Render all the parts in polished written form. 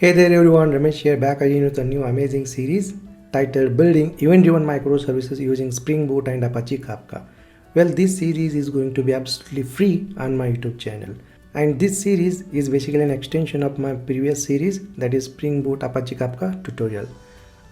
Hey there everyone, Ramesh here, back again with a new amazing series titled Building Event-Driven Microservices Using Spring Boot and Apache Kafka. Well, this series is going to be absolutely free on my YouTube channel. And this series is basically an extension of my previous series, that is Spring Boot Apache Kafka tutorial.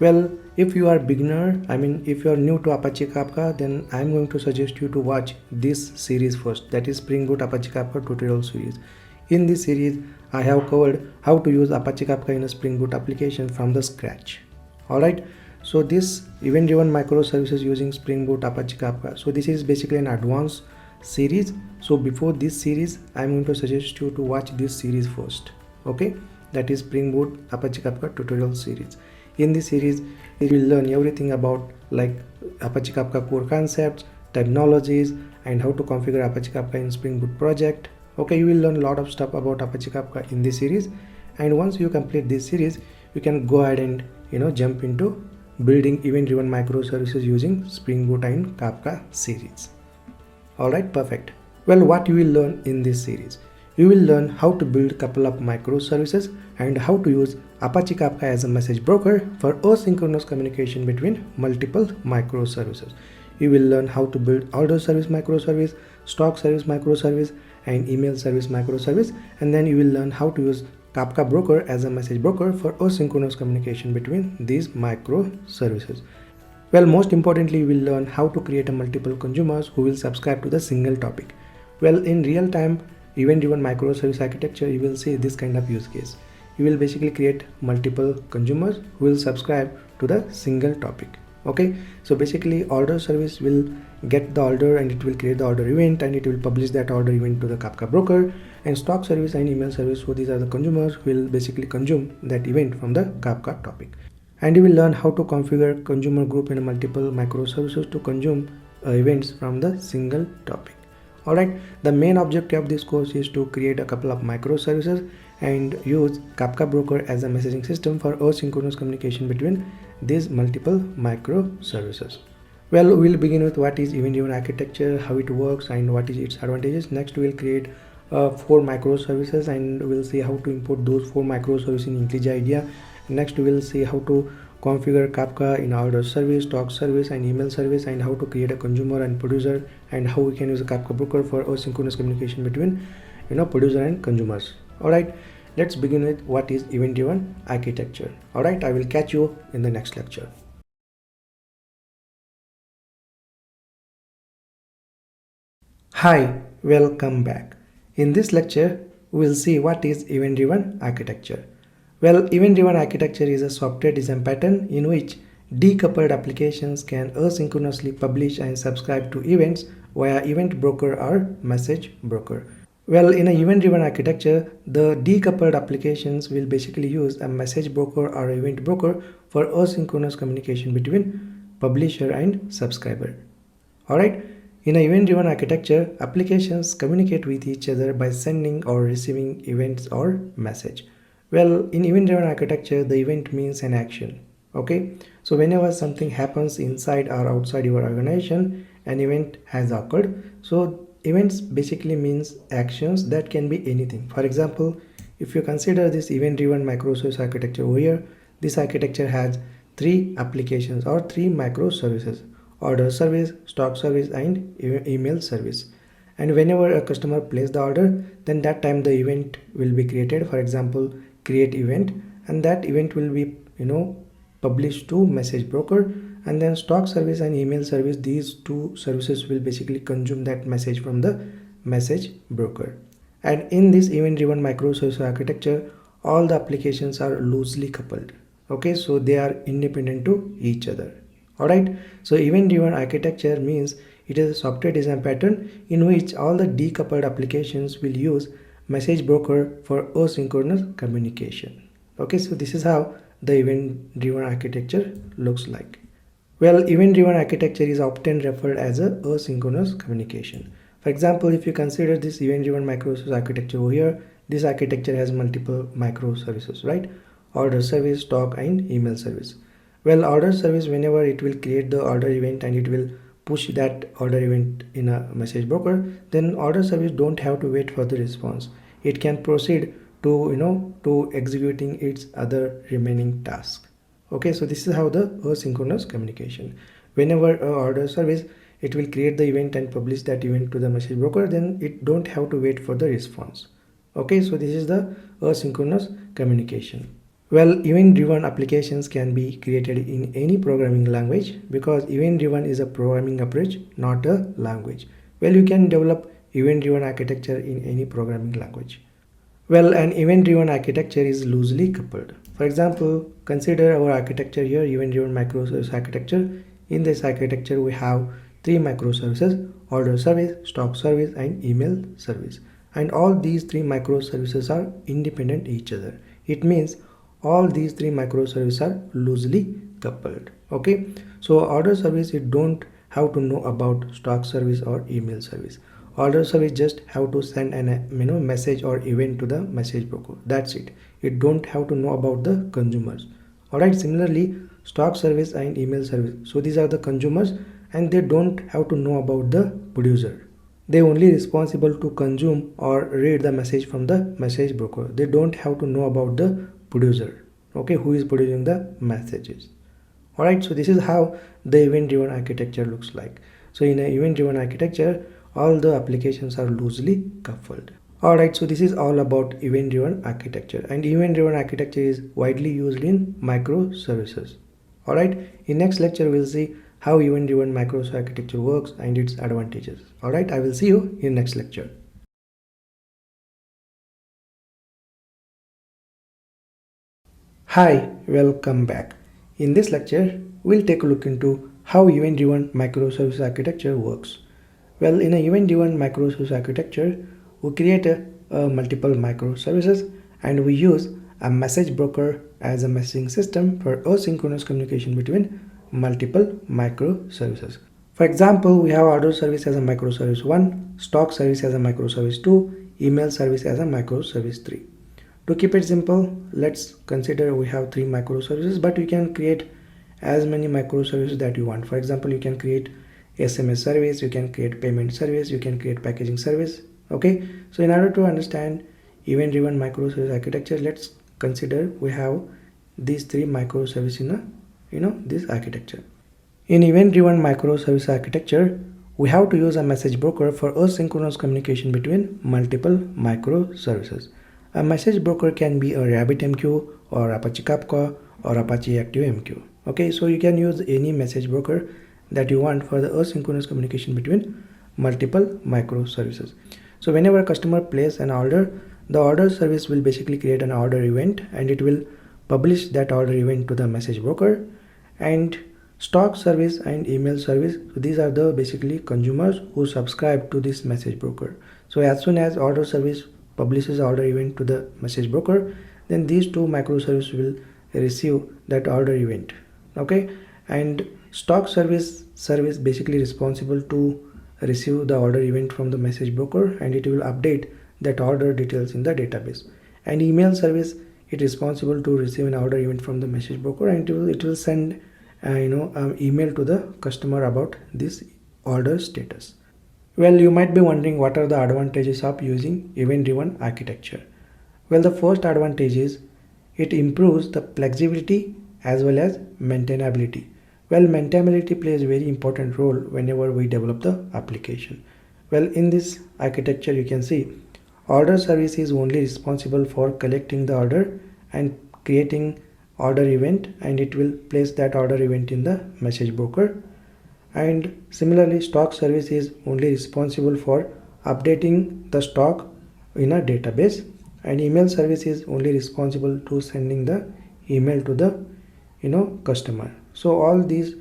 Well, if you are beginner, if you are new to Apache Kafka, then I am going to suggest you to watch this series first, that is Spring Boot Apache Kafka tutorial series. In this series, I have covered how to use Apache Kafka in a Spring Boot application from the scratch. Alright, so this event-driven microservices using Spring Boot Apache Kafka. So this is basically an advanced series. So before this series, I am going to suggest you to watch this series first. Okay, that is Spring Boot Apache Kafka tutorial series. In this series, you will learn everything about like Apache Kafka core concepts, technologies, and how to configure Apache Kafka in Spring Boot project. Okay, you will learn a lot of stuff about Apache Kafka in this series, and once you complete this series, you can go ahead and jump into building event-driven microservices using Spring Boot and Kafka series. Alright, perfect. Well, what you will learn in this series? You will learn how to build a couple of microservices and how to use Apache Kafka as a message broker for asynchronous communication between multiple microservices. You will learn how to build OrderService microservice, StockService microservice, and email service microservice, and then you will learn how to use Kafka broker as a message broker for asynchronous communication between these microservices. Well, most importantly, you will learn how to create a multiple consumers who will subscribe to the single topic. Well, in real time event-driven microservice architecture, you will see this kind of use case. You will basically create multiple consumers who will subscribe to the single topic. Okay, so basically OrderService will get the order and it will create the order event and it will publish that order event to the Kafka broker, and StockService and email service, so these are the consumers who will basically consume that event from the Kafka topic. And you will learn how to configure consumer group in multiple microservices to consume events from the single topic. Alright, the main objective of this course is to create a couple of microservices and use Kafka broker as a messaging system for asynchronous communication between these multiple microservices. Well, we'll begin with what is event-driven architecture, how it works, and what is its advantages. Next, we'll create 4 microservices and we'll see how to import those 4 microservices in IntelliJ IDEA. Next, we'll see how to configure Kafka in OrderService, StockService, and email service, and how to create a consumer and producer, and how we can use a Kafka broker for asynchronous communication between producer and consumers. Alright, let's begin with what is event-driven architecture. Alright, I will catch you in the next lecture. Hi, welcome back. In this lecture, we will see what is event-driven architecture. Well, event-driven architecture is a software design pattern in which decoupled applications can asynchronously publish and subscribe to events via event broker or message broker. Well, in an event-driven architecture, the decoupled applications will basically use a message broker or event broker for asynchronous communication between publisher and subscriber. Alright, in an event-driven architecture, applications communicate with each other by sending or receiving events or message. Well, in event-driven architecture, the event means an action. Okay, so whenever something happens inside or outside your organization, an event has occurred. So events basically means actions that can be anything. For example, if you consider this event-driven microservice architecture over here, this architecture has 3 applications or 3 microservices: OrderService, StockService, and email service. And whenever a customer places the order, then that time the event will be created. For example, create event, and that event will be published to message broker, and then StockService and email service, these 2 services will basically consume that message from the message broker. And in this event-driven microservice architecture, all the applications are loosely coupled. Okay, so they are independent to each other. Alright, so event-driven architecture means it is a software design pattern in which all the decoupled applications will use message broker for asynchronous communication. Okay, so this is how the event-driven architecture looks like. Well, event-driven architecture is often referred as a asynchronous communication. For example, if you consider this event-driven microservice architecture over here, this architecture has multiple microservices, right? Order service, stock, and email service. Well, order service, whenever it will create the order event and it will push that order event in a message broker, then order service don't have to wait for the response. It can proceed to to executing its other remaining tasks. Okay, so this is how the asynchronous communication. Whenever a order service, it will create the event and publish that event to the message broker, then it don't have to wait for the response. Okay, so this is the asynchronous communication. Well, event-driven applications can be created in any programming language because event-driven is a programming approach, not a language. Well, you can develop event-driven architecture in any programming language. Well, an event-driven architecture is loosely coupled. For example, consider our architecture here, event-driven microservice architecture. In this architecture, we have three microservices: order service, stock service, and email service. And all these three microservices are independent each other. It means all these three microservices are loosely coupled. Okay, so order service, you don't have to know about stock service or email service. Order service just have to send an message or event to the message broker. That's it. You don't have to know about the consumers. Alright, similarly, stock service and email service, so these are the consumers and they don't have to know about the producer. They only responsible to consume or read the message from the message broker. They don't have to know about the producer, okay, who is producing the messages. Alright, so this is how the event-driven architecture looks like. So in an event-driven architecture, all the applications are loosely coupled. Alright, so this is all about event-driven architecture, and event-driven architecture is widely used in microservices. Alright, in next lecture we'll see how event-driven microservice architecture works and its advantages. Alright, I will see you in next lecture. Hi, welcome back. In this lecture, we'll take a look into how event-driven microservice architecture works. Well, in an event-driven microservice architecture, we create multiple microservices and we use a message broker as a messaging system for asynchronous communication between multiple microservices. For example, we have order service as a microservice 1, stock service as a microservice 2, email service as a microservice 3. To keep it simple, let's consider we have 3 microservices, but you can create as many microservices that you want. For example, you can create SMS service, you can create payment service, you can create packaging service. Okay, so in order to understand event-driven microservice architecture, let's consider we have these 3 microservices in this architecture. In event-driven microservice architecture, we have to use a message broker for asynchronous communication between multiple microservices. A message broker can be a RabbitMQ or Apache Kafka or Apache ActiveMQ. Okay, so you can use any message broker that you want for the asynchronous communication between multiple microservices. So whenever a customer places an order, the order service will basically create an order event and it will publish that order event to the message broker. And stock service and email service, so these are the basically consumers who subscribe to this message broker. So as soon as order service publishes order event to the message broker, then these two microservices will receive that order event. Okay, and stock service basically responsible to receive the order event from the message broker and it will update that order details in the database. And email service, it is responsible to receive an order event from the message broker and it will send email to the customer about this order status. Well, you might be wondering what are the advantages of using event-driven architecture. Well, the first advantage is it improves the flexibility as well as maintainability. Well, maintainability plays a very important role whenever we develop the application. Well, in this architecture you can see order service is only responsible for collecting the order and creating order event, and it will place that order event in the message broker. And similarly, stock service is only responsible for updating the stock in a database, and email service is only responsible to sending the email to the customer. So all these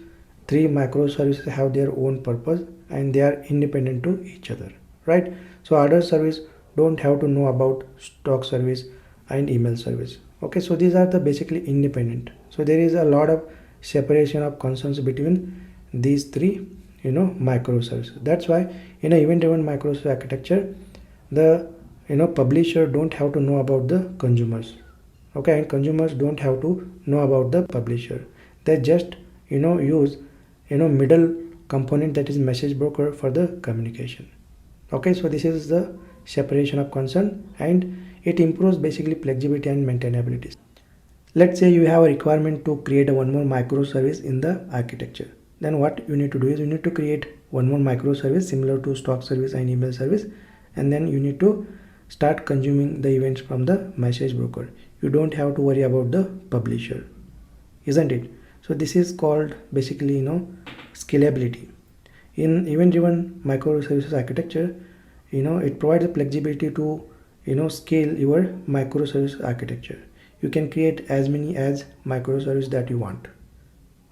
3 microservices have their own purpose and they are independent to each other, right? So order service don't have to know about stock service and email service. Okay, so these are the basically independent. So there is a lot of separation of concerns between these 3 microservices. That's why in an event-driven microservice architecture, the publisher don't have to know about the consumers. Okay, and consumers don't have to know about the publisher. They just use middle component, that is message broker, for the communication. Okay, so this is the separation of concern, and It improves basically flexibility and maintainability. Let's say you have a requirement to create one more microservice in the architecture. Then what you need to do is you need to create one more microservice similar to StockService and email service, and then you need to start consuming the events from the message broker. You don't have to worry about the publisher, isn't it? So this is called basically scalability. In event-driven microservices architecture, it provides a flexibility to scale your microservice architecture. You can create as many as microservices that you want.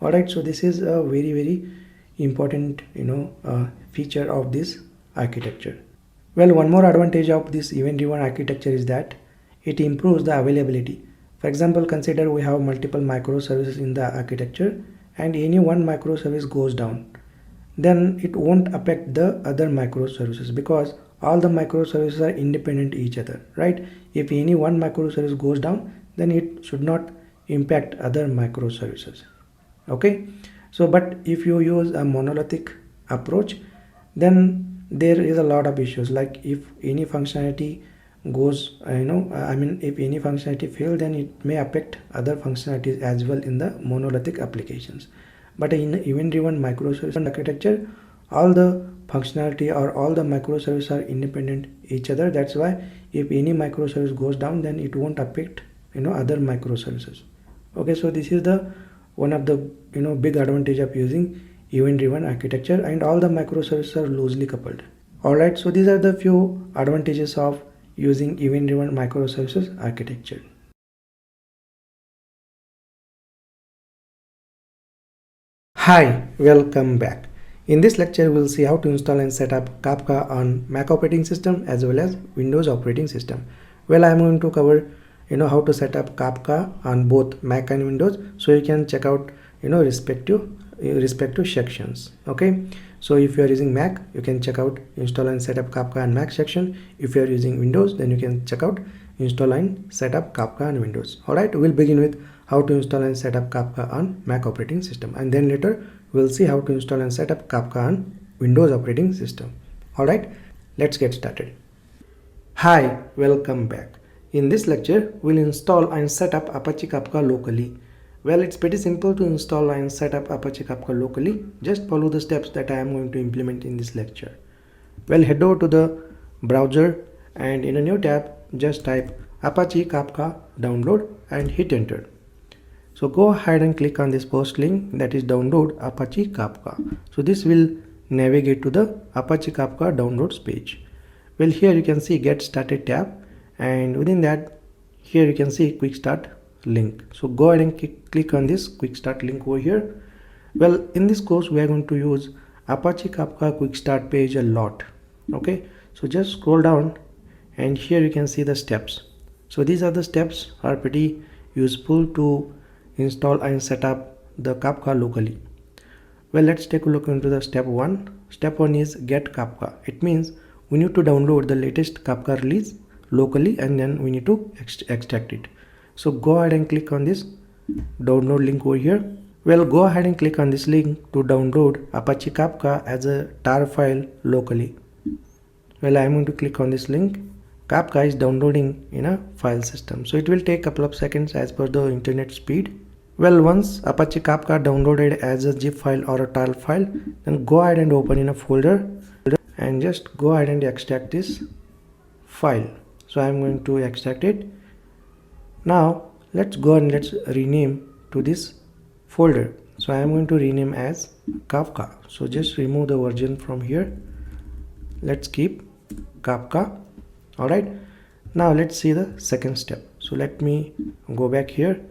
Alright, so this is a very important feature of this architecture. Well, one more advantage of this event-driven architecture is that it improves the availability. For example, consider we have multiple microservices in the architecture and any one microservice goes down, then it won't affect the other microservices because all the microservices are independent each other, right? If any one microservice goes down, then it should not impact other microservices. Okay, so but if you use a monolithic approach, then there is a lot of issues, like if any functionality goes if any functionality fails, then it may affect other functionalities as well in the monolithic applications. But in event-driven microservice architecture, all the functionality or all the microservices are independent each other. That's why if any microservice goes down, then it won't affect other microservices. Okay, so this is the one of the big advantage of using event-driven architecture, and all the microservices are loosely coupled. Alright, so these are the few advantages of using event-driven microservices architecture. Hi, welcome back. In this lecture, we'll see how to install and set up Kafka on Mac operating system as well as Windows operating system. Well, I'm going to cover how to set up Kafka on both Mac and Windows, so you can check out respective sections. Okay, so if you are using Mac, you can check out install and set up Kafka on Mac section. If you are using Windows, then you can check out install and set up Kafka on Windows. Alright, we'll begin with how to install and set up Kafka on Mac operating system, and then later we'll see how to install and set up Kafka on Windows operating system. Alright, let's get started. Hi, welcome back. In this lecture, we'll install and set up Apache Kafka locally. Well, it's pretty simple to install and set up Apache Kafka locally. Just follow the steps that I am going to implement in this lecture. Well, head over to the browser and in a new tab, just type Apache Kafka download and hit enter. So go ahead and click on this first link, that is download Apache Kafka. So this will navigate to the Apache Kafka downloads page. Well, here you can see get started tab, and within that here you can see quick start link. So go ahead and click on this quick start link over here. Well, in this course we are going to use Apache Kafka quick start page a lot. Okay, so just scroll down and here you can see the steps. So these are the steps are pretty useful to install and set up the Kafka locally. Well, let's take a look into the step 1. Step 1 is get Kafka. It means we need to download the latest Kafka release locally and then we need to extract it. So go ahead and click on this download link over here. Well, go ahead and click on this link to download Apache Kafka as a tar file locally. Well, I'm going to click on this link. Kafka is downloading in a file system, so it will take a couple of seconds as per the internet speed. Well, once Apache Kafka downloaded as a zip file or a tar file, then go ahead and open in a folder and just go ahead and extract this file. So I'm going to extract it. Now let's go and let's rename to this folder. So I'm going to rename as Kafka. So just remove the version from here. Let's keep Kafka. Alright, now let's see the second step. So let me go back here,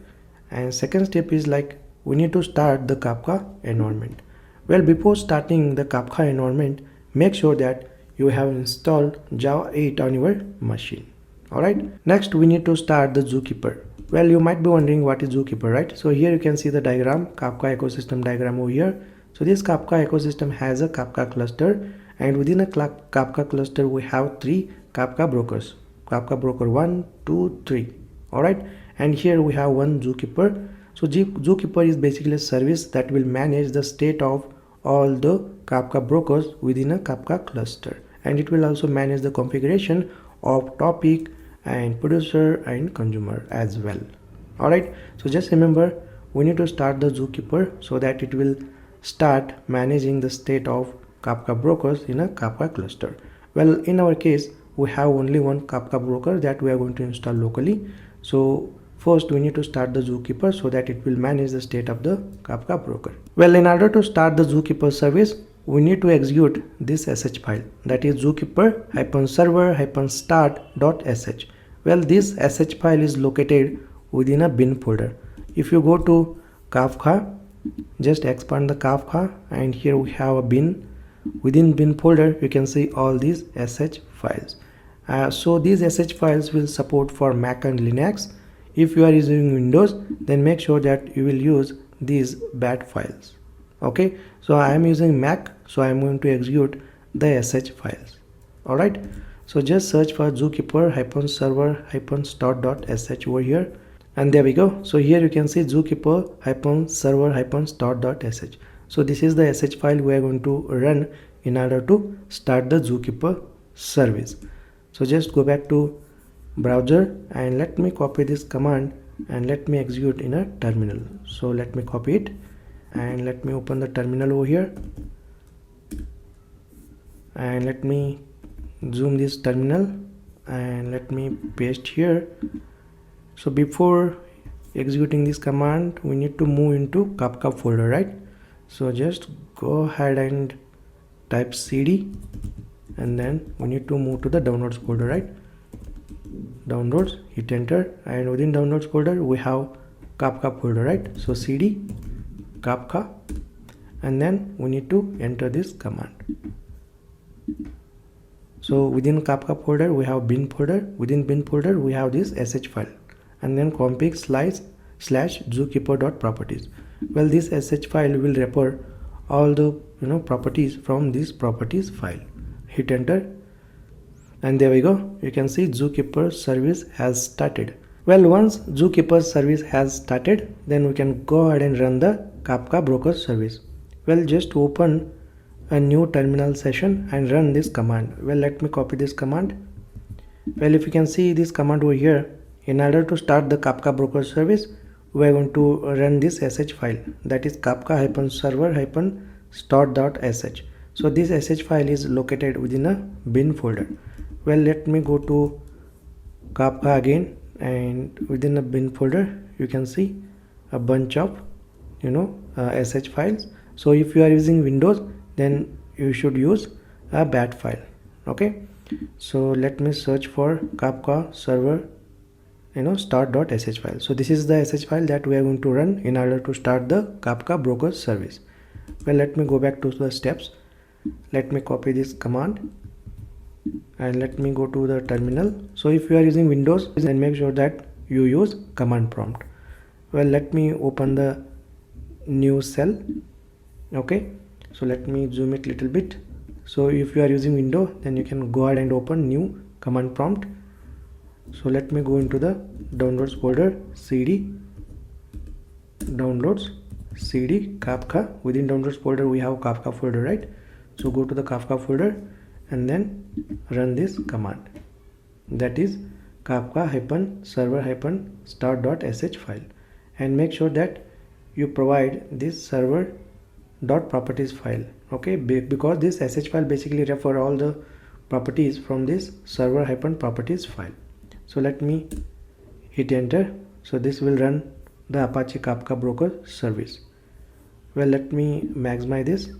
and second step is like we need to start the Kafka environment. Well, before starting the Kafka environment, make sure that you have installed Java 8 on your machine. Alright, next we need to start the Zookeeper. Well, you might be wondering what is Zookeeper, right? So here you can see the diagram, Kafka ecosystem diagram over here. So this Kafka ecosystem has a Kafka cluster, and within a Kafka cluster we have 3 Kafka brokers, Kafka broker 1, 2, 3. Alright, and here we have one Zookeeper. So Zookeeper is basically a service that will manage the state of all the Kafka brokers within a Kafka cluster, and it will also manage the configuration of topic and producer and consumer as well. Alright, so just remember, we need to start the zookeeper so that it will start managing the state of Kafka brokers in a Kafka cluster. Well, in our case, we have only one Kafka broker that we are going to install locally. So first we need to start the zookeeper so that it will manage the state of the Kafka broker. Well, in order to start the zookeeper service, we need to execute this sh file, that is zookeeper-server-start.sh. Well, this sh file is located within a bin folder. If you go to Kafka, just expand the Kafka, and here we have a bin. Within bin folder you can see all these sh files. So these sh files will support for Mac and Linux. If you are using Windows, then make sure that you will use these bat files. Okay, so I am using Mac, so I am going to execute the sh files. Alright, so just search for zookeeper-server-start.sh over here, and there we go. So here you can see zookeeper-server-start.sh. So this is the sh file we are going to run in order to start the zookeeper service. So just go back to browser and let me copy this command and let me execute in a terminal. So let me copy it and let me open the terminal over here, and let me zoom this terminal and let me paste here. So before executing this command, we need to move into Kafka folder, right? So just go ahead and type cd, and then we need to move to the downloads folder, right? Downloads, hit enter, and within downloads folder we have Kafka folder, right? So cd Kafka, and then we need to enter this command. So within Kafka folder we have bin folder. Within bin folder we have this sh file, and then config/zookeeper.properties. Well, this sh file will refer all the properties from this properties file. Hit enter, and there we go. You can see zookeeper service has started. Well, once zookeeper service has started, then we can go ahead and run the Kafka broker service. Well, just open a new terminal session and run this command. Well, let me copy this command. Well, if you can see this command over here, in order to start the Kafka broker service, we are going to run this sh file, that is kafka-server-start.sh. so this sh file is located within a bin folder. Well, let me go to Kafka again, and within the bin folder you can see a bunch of sh files. So if you are using Windows, then you should use a bat file. Okay, so let me search for Kafka server start.sh file. So this is the sh file that we are going to run in order to start the Kafka broker service. Well, let me go back to the steps. Let me copy this command and let me go to the terminal. So if you are using Windows, then make sure that you use command prompt. Well, let me open the new cell. Okay, so let me zoom it a little bit. So if you are using Windows, then you can go ahead and open new command prompt. So let me go into the downloads folder, cd downloads, cd Kafka. Within downloads folder we have Kafka folder, right? So go to the Kafka folder and then run this command, that is kafka-server-start.sh file, and make sure that you provide this server.properties file. Okay, because this sh file basically refer all the properties from this server-properties file. So let me hit enter. So this will run the Apache Kafka broker service. Well, let me maximize this.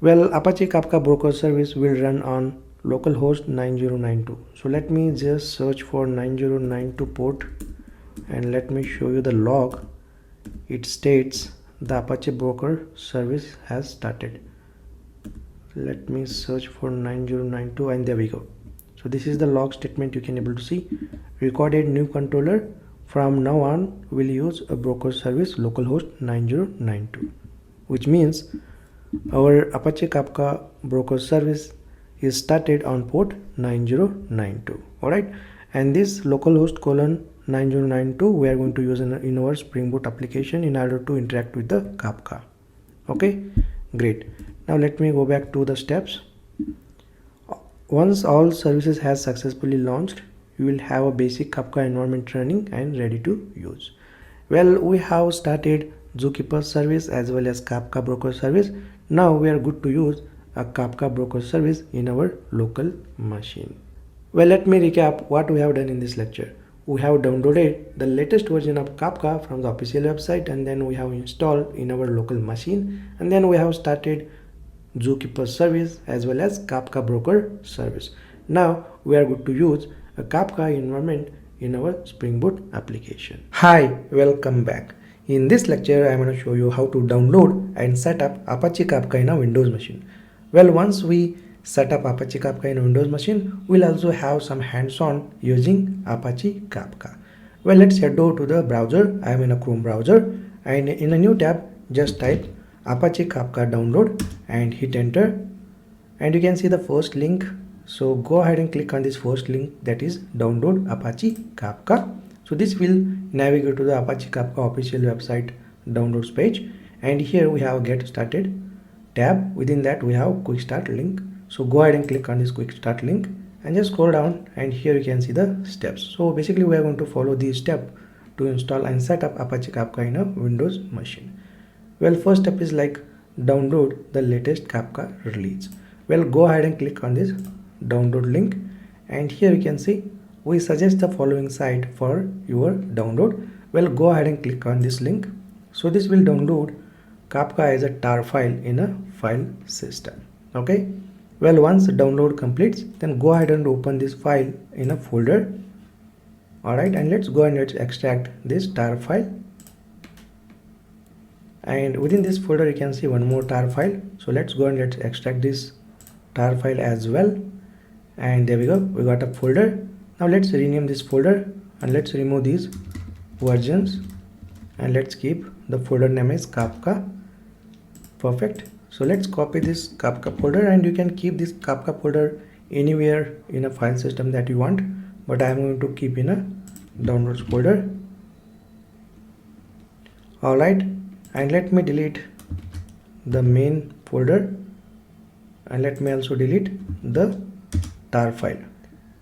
Well, Apache Kafka broker service will run on localhost 9092. So let me just search for 9092 port and let me show you the log. It states the Apache broker service has started. Let me search for 9092, and there we go. So this is the log statement. You can able to see recorded new controller. From now on we'll use a broker service localhost 9092, which means our Apache Kafka broker service is started on port 9092. Alright, and this localhost colon 9092 we are going to use in our Spring Boot application in order to interact with the Kafka. Okay, great. Now let me go back to the steps. Once all services has successfully launched, you will have a basic Kafka environment running and ready to use. Well, we have started Zookeeper service as well as Kafka broker service. Now we are good to use a Kafka broker service in our local machine. Well, let me recap what we have done in this lecture. We have downloaded the latest version of Kafka from the official website, and then we have installed in our local machine, and then we have started Zookeeper service as well as Kafka broker service. Now we are good to use a Kafka environment in our Spring Boot application. Hi, welcome back. In this lecture I am going to show you how to download and set up Apache Kafka in a Windows machine. Well, once we set up Apache Kafka in a Windows machine, we'll also have some hands-on using Apache Kafka. Well, let's head over to the browser. I am in a Chrome browser, and in a new tab just type Apache Kafka download and hit enter, and you can see the first link. So go ahead and click on this first link, that is download Apache Kafka. So this will navigate to the Apache Kafka official website downloads page, and here we have get started tab. Within that we have quick start link. So go ahead and click on this quick start link and just scroll down, and here you can see the steps. So basically we are going to follow these steps to install and set up Apache Kafka in a Windows machine. Well, first step is like download the latest Kafka release. Well, go ahead and click on this download link, and here you can see we suggest the following site for your download. Well, go ahead and click on this link. So this will download Kafka as a tar file in a file system. Okay. Well, once the download completes, then go ahead and open this file in a folder. Alright, and let's go and let's extract this tar file. And within this folder you can see one more tar file. So let's go and let's extract this tar file as well. And there we go, we got a folder. Now let's rename this folder and let's remove these versions, and let's keep the folder name as Kafka. Perfect. So let's copy this Kafka folder, and you can keep this Kafka folder anywhere in a file system that you want, but I am going to keep in a downloads folder. Alright, and let me delete the main folder, and let me also delete the tar file.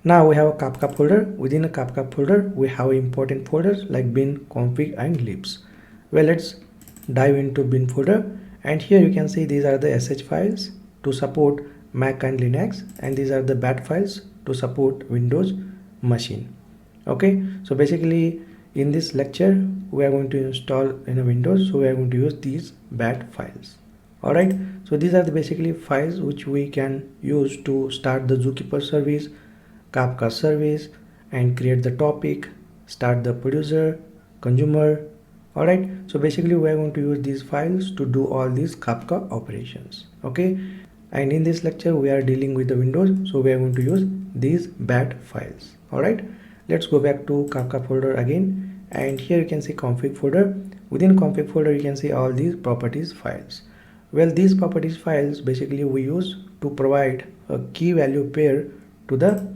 Now we have a Kafka folder. Within a Kafka folder we have important folders like bin, config and libs. Well, let's dive into bin folder, and here you can see these are the sh files to support Mac and Linux, and these are the bat files to support Windows machine. Okay, so basically in this lecture we are going to install in a Windows, so we are going to use these bat files. Alright, so these are the basically files which we can use to start the Zookeeper service, Kafka service, and create the topic, start the producer, consumer. Alright, so basically we are going to use these files to do all these Kafka operations. Okay, and in this lecture we are dealing with the Windows, so we are going to use these bat files. Alright, let's go back to Kafka folder again, and here you can see config folder. Within config folder you can see all these properties files. Well, these properties files basically we use to provide a key value pair to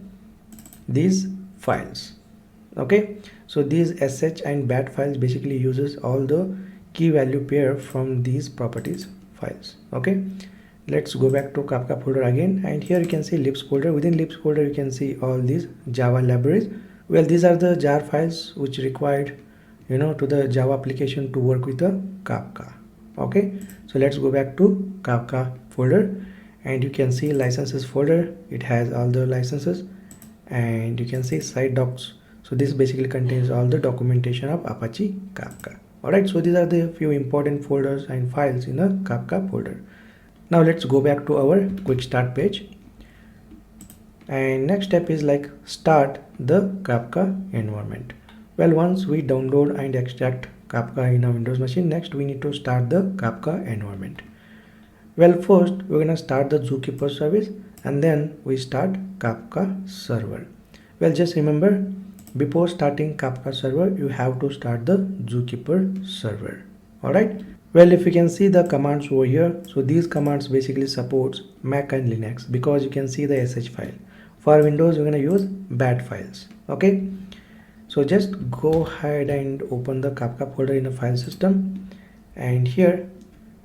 these files. Okay, so these sh and bat files basically uses all the key value pair from these properties files. Okay, let's go back to Kafka folder again, and here you can see libs folder. Within libs folder you can see all these Java libraries. Well, these are the jar files which required to the Java application to work with the Kafka. Okay, so let's go back to Kafka folder, and you can see licenses folder. It has all the licenses, and you can see site docs. So this basically contains all the documentation of Apache Kafka. Alright, so these are the few important folders and files in a Kafka folder. Now let's go back to our quick start page, and next step is like start the Kafka environment. Well, once we download and extract Kafka in a Windows machine, next we need to start the Kafka environment. Well, first we're gonna start the Zookeeper service, and then we start Kafka server. Well, just remember, before starting Kafka server you have to start the Zookeeper server. Alright, well, if you can see the commands over here, so these commands basically supports Mac and Linux, because you can see the sh file. For Windows we're gonna use bat files. Okay, so just go ahead and open the Kafka folder in a file system, and here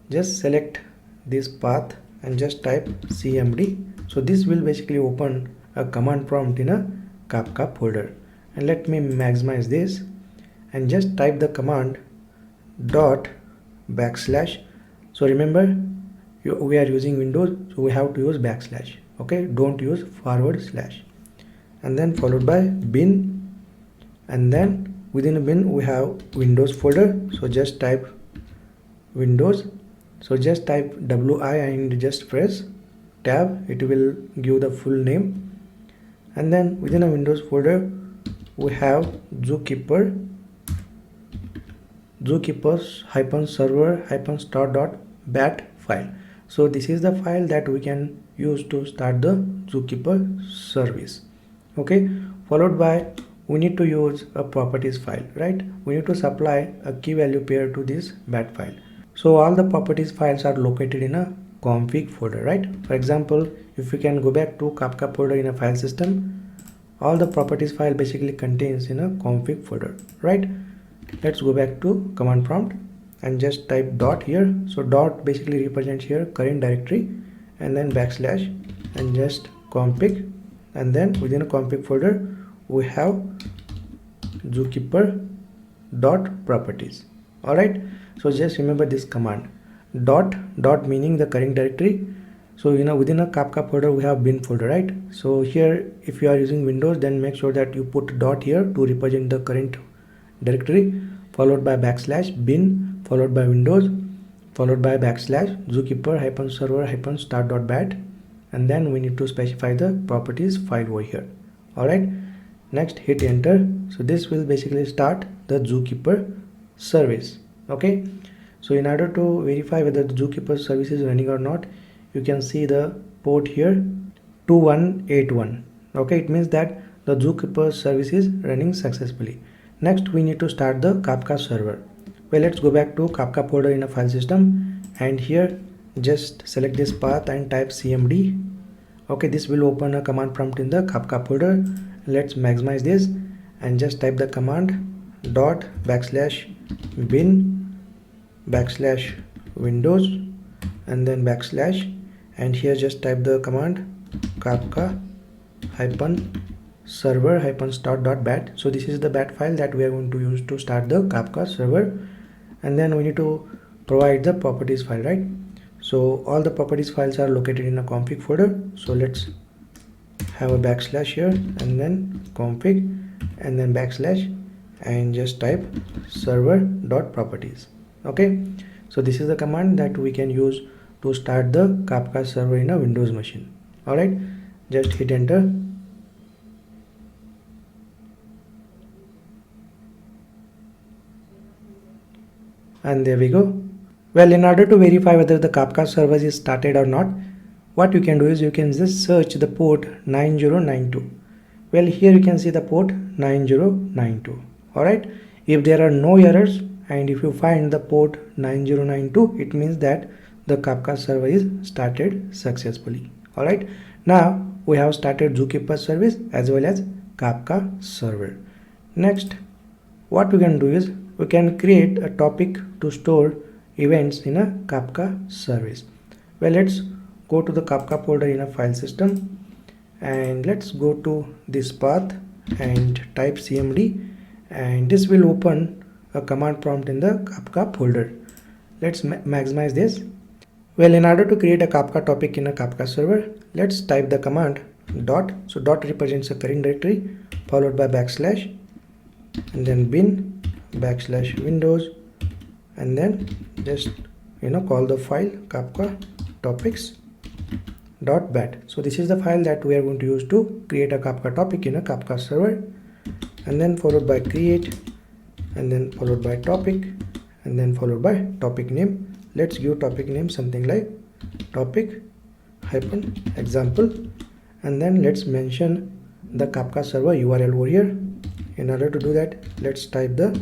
just select this path and just type cmd. So this will basically open a command prompt in a Kafka folder. And let me maximize this and just type the command dot backslash. So remember, we are using Windows, so we have to use backslash. Okay, don't use forward slash. And then followed by bin, and then within a bin we have Windows folder, so just type Windows. So just type WI and just press tab, it will give the full name. And then within a Windows folder we have zookeeper-server-start.bat file. So this is the file that we can use to start the Zookeeper service. Okay, followed by we need to use a properties file, right? We need to supply a key value pair to this bat file. So all the properties files are located in a config folder, right? For example, if we can go back to Kafka folder in a file system, all the properties file basically contains in a config folder, right? Let's go back to command prompt and just type dot here. So dot basically represents here current directory, and then backslash and just config, and then within a config folder we have zookeeper.properties. all right, so just remember this command, dot meaning the current directory. So within a Kafka folder we have bin folder, right? So here if you are using Windows, then make sure that you put dot here to represent the current directory, followed by backslash bin, followed by Windows, followed by backslash zookeeper-server-start.bat, and then we need to specify the properties file over here. all right, next hit enter. So this will basically start the Zookeeper service. Okay, so in order to verify whether the Zookeeper service is running or not, you can see the port here 2181. okay, it means that the Zookeeper service is running successfully. Next we need to start the Kafka server. Well, let's go back to Kafka folder in a file system, and here just select this path and type cmd. okay, this will open a command prompt in the Kafka folder. Let's maximize this and just type the command dot backslash bin backslash Windows, and then backslash, and here just type the command Kafka server-start.bat. so this is the bat file that we are going to use to start the Kafka server. And then we need to provide the properties file, right? So all the properties files are located in a config folder. So let's have a backslash here, and then config, and then backslash, and just type server.properties. okay, so this is the command that we can use to start the Kafka server in a Windows machine. all right, just hit enter. And there we go. Well, in order to verify whether the Kafka service is started or not, what you can do is you can just search the port 9092. Well, here you can see the port 9092. all right, if there are no errors and if you find the port 9092, it means that the Kafka server is started successfully. all right, now we have started Zookeeper service as well as Kafka server. Next, what we can do is we can create a topic to store events in a Kafka service. Well, let's go to the Kafka folder in a file system, and let's go to this path and type cmd, and this will open a command prompt in the Kafka folder. Let's maximize this. Well, in order to create a Kafka topic in a Kafka server, let's type the command dot. So dot represents a current directory, followed by backslash, and then bin backslash Windows, and then just call the file Kafka topics.bat. so this is the file that we are going to use to create a Kafka topic in a Kafka server, and then followed by create, and then followed by topic, and then followed by topic name. Let's give topic name something like topic example, and then let's mention the Kafka server URL over here. In order to do that, let's type the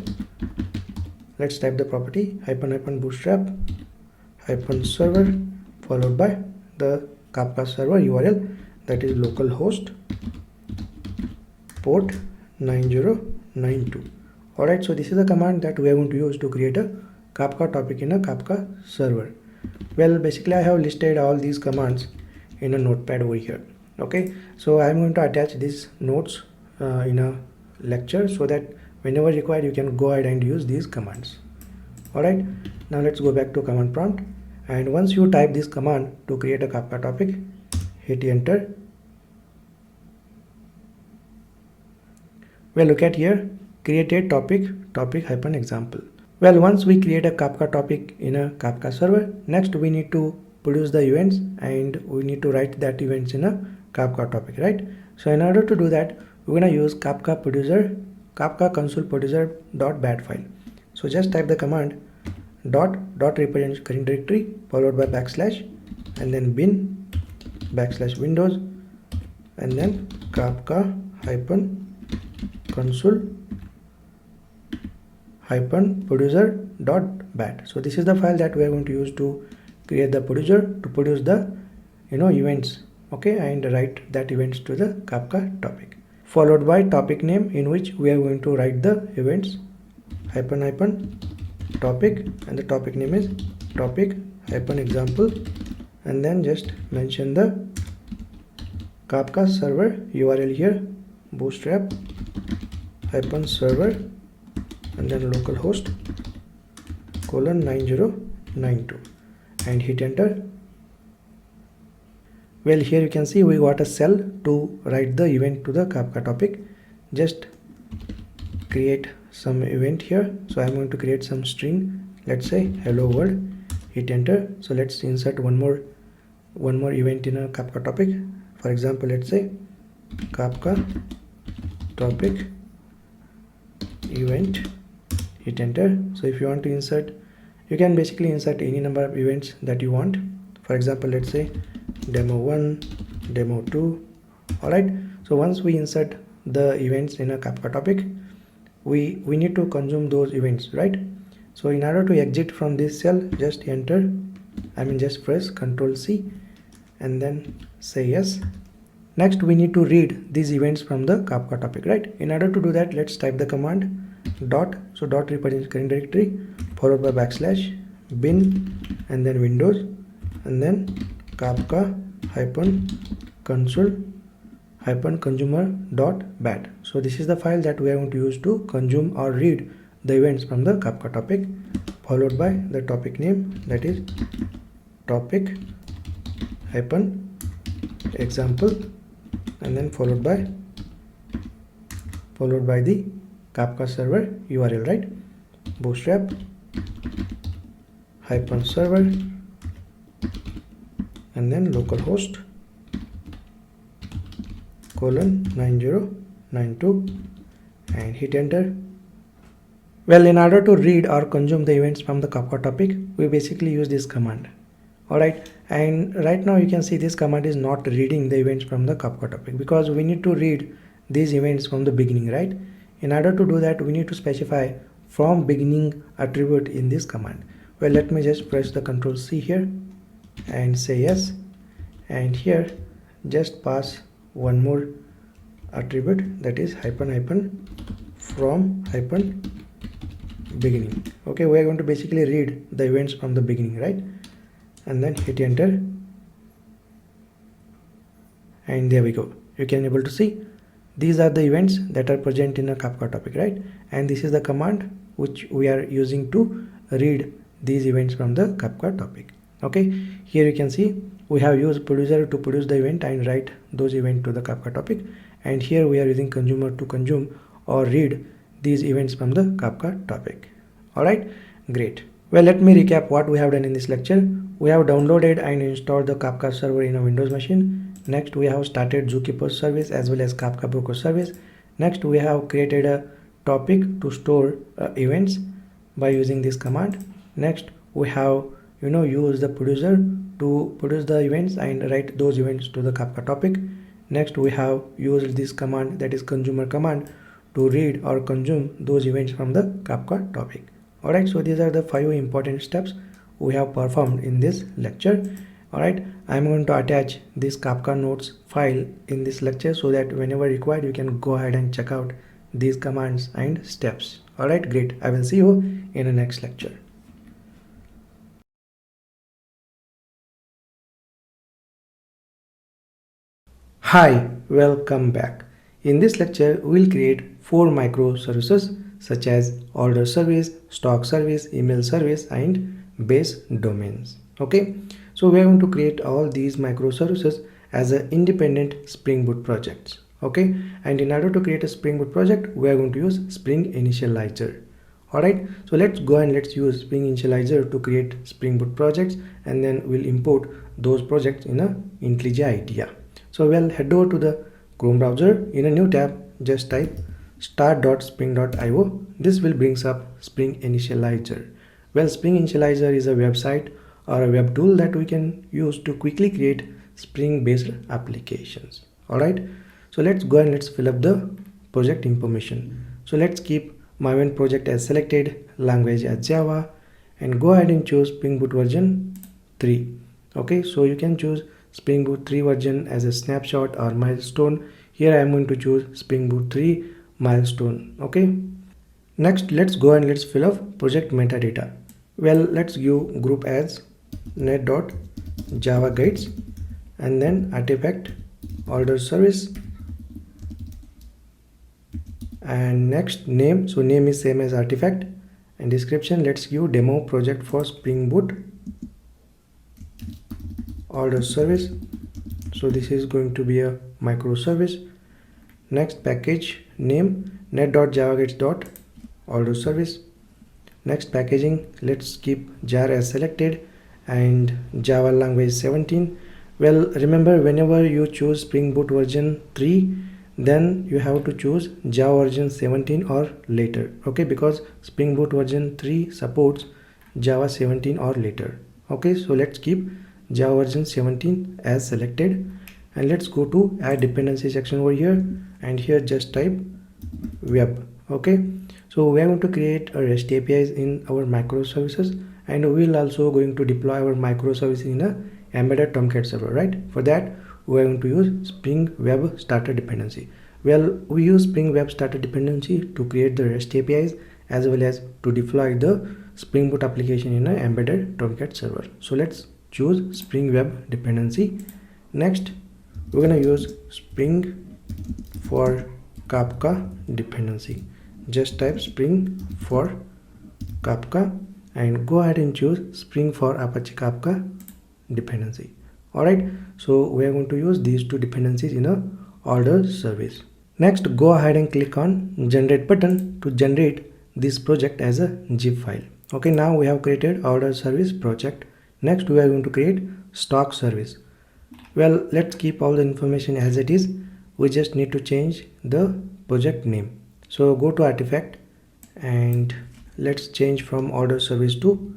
property bootstrap server, followed by the Kafka server URL, that is localhost port 9092. all right, so this is the command that we are going to use to create a Kafka topic in a Kafka server. Well, basically I have listed all these commands in a notepad over here. Okay, so I'm going to attach these notes in a lecture, so that whenever required you can go ahead and use these commands. Alright, now let's go back to command prompt, and once you type this command to create a Kafka topic, hit enter. Well, look at here, create a topic example. Well, once we create a Kafka topic in a Kafka server, next we need to produce the events and we need to write that events in a Kafka topic, right? So in order to do that, we're gonna use Kafka console producer .bat file. So just type the command dot represents current directory followed by backslash and then bin backslash windows and then Kafka console producer.bat. So this is the file that we are going to use to create the producer to produce the events, okay, and write that events to the Kafka topic, followed by topic name, in which we are going to write the events topic, and the topic name is topic example, and then just mention the Kafka server URL here, bootstrap server and then localhost :9092 and hit enter. Well, here you can see we got a cell to write the event to the Kafka topic. Just create some event here. So I'm going to create some string, let's say hello world, hit enter. So let's insert one more event in a Kafka topic. For example, let's say Kafka topic event, hit enter. So if you want to insert, you can basically insert any number of events that you want. For example, let's say demo 1, demo 2. Alright, so once we insert the events in a Kafka topic, we need to consume those events, right? So in order to exit from this cell, just just press Ctrl C and then say yes. Next we need to read these events from the Kafka topic, right? In order to do that, let's type the command dot represents current directory followed by backslash bin and then windows and then Kafka console consumer.bat. So this is the file that we are going to use to consume or read the events from the Kafka topic, followed by the topic name, that is topic example, and then followed by the Kafka server URL, right? Bootstrap server and then localhost :9092 and hit enter. Well, in order to read or consume the events from the Kafka topic, we basically use this command. Alright, and right now you can see this command is not reading the events from the Kafka topic because we need to read these events from the beginning, right? In order to do that, we need to specify from beginning attribute in this command. Well, let me just press the Ctrl C here and say yes, and here just pass one more attribute, that is from beginning. Okay, we are going to basically read the events from the beginning, right? And then hit enter, and there we go. You can able to see these are the events that are present in a Kafka topic, right? And this is the command which we are using to read these events from the Kafka topic. Okay, here you can see we have used producer to produce the event and write those events to the Kafka topic, and here we are using consumer to consume or read these events from the Kafka topic. Alright, great. Well, let me recap what we have done in this lecture. We have downloaded and installed the Kafka server in a Windows machine. Next, we have started Zookeeper service as well as Kafka Broker service. Next, we have created a topic to store events by using this command. Next, we have used the producer to produce the events and write those events to the Kafka topic. Next, we have used this command, that is consumer command, to read or consume those events from the Kafka topic. Alright, so these are the 5 important steps we have performed in this lecture. Alright, I am going to attach this Kafka notes file in this lecture so that whenever required you can go ahead and check out these commands and steps. Alright, great. I will see you in the next lecture. Hi, welcome back. In this lecture, we will create 4 microservices such as OrderService, StockService, email service, and base domains. Okay, so we are going to create all these microservices as an independent Spring Boot projects. Okay, and in order to create a Spring Boot project, we are going to use Spring Initializer. Alright, so let's go and let's use Spring Initializer to create Spring Boot projects, and then we'll import those projects in a IntelliJ IDEA. So we'll head over to the Chrome browser. In a new tab, just type start.spring.io. This will brings up Spring Initializer. Well, Spring Initializer is a website or a web tool that we can use to quickly create Spring based applications. Alright, so let's go and let's fill up the project information. So let's keep my main project as selected, language as Java, and go ahead and choose Spring Boot version 3. Okay, so you can choose Spring Boot 3 version as a snapshot or milestone. Here I am going to choose Spring Boot 3 milestone. Okay, next let's go and let's fill up project metadata. Well, let's give group as net.java guides, and then artifact OrderService, and next name, so name is same as artifact, and description, let's give demo project for Spring Boot OrderService. So this is going to be a microservice. Next package name net.javaguides.orderservice. Next packaging, let's keep jar as selected and Java language 17. Well, remember, whenever you choose Spring Boot version 3, then you have to choose Java version 17 or later. Okay, because Spring Boot version 3 supports Java 17 or later. Okay, so let's keep Java version 17 as selected, and let's go to add dependency section over here, and here just type web. Okay, so we are going to create a REST APIs in our microservices, and we will also going to deploy our microservice in a embedded Tomcat server. Right, for that we are going to use Spring Web Starter dependency. Well, we use Spring Web Starter dependency to create the REST APIs as well as to deploy the Spring Boot application in an embedded Tomcat server. So let's choose Spring Web dependency. Next, we're gonna use Spring for Kafka dependency. Just type Spring for Kafka and go ahead and choose Spring for Apache Kafka dependency. Alright, so we are going to use these two dependencies in a OrderService. Next, go ahead and click on generate button to generate this project as a zip file. Okay, now we have created OrderService project. Next, we are going to create StockService. Well, let's keep all the information as it is. We just need to change the project name. So go to artifact and let's change from OrderService to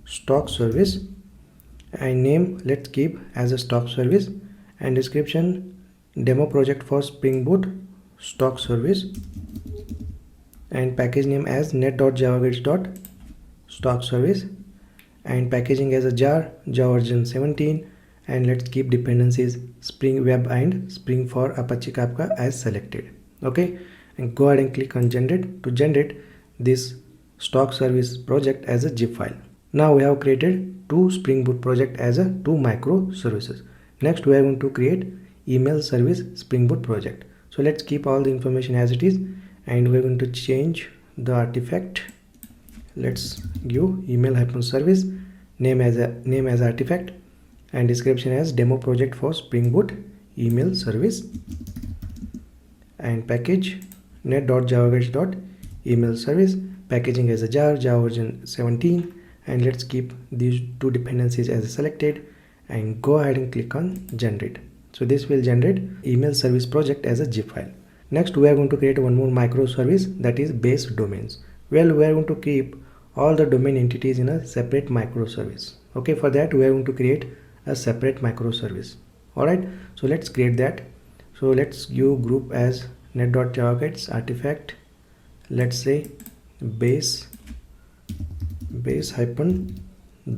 StockService, and name let's keep as a StockService, and description demo project for Spring Boot StockService, and package name as net.javaguides.stockservice, and packaging as a jar, Java version 17, and let's keep dependencies Spring Web and Spring for Apache Kafka as selected. Okay, and go ahead and click on generate to generate this StockService project as a zip file. Now we have created two Spring Boot project as a two microservices. Next, we are going to create email service Spring Boot project. So let's keep all the information as it is, and we're going to change the artifact. Let's give email -service, name as artifact, and description as demo project for Spring Boot email service, and package net.javaguides.email service, packaging as a jar, Java version 17, and let's keep these two dependencies as selected and go ahead and click on generate. So this will generate email service project as a zip file. Next, we are going to create one more microservice, that is base domains. Well, we are going to keep all the domain entities in a separate microservice. Okay, for that we are going to create a separate microservice. Alright, so let's create that. So let's give group as net.javaguides artifact, let's say base hyphen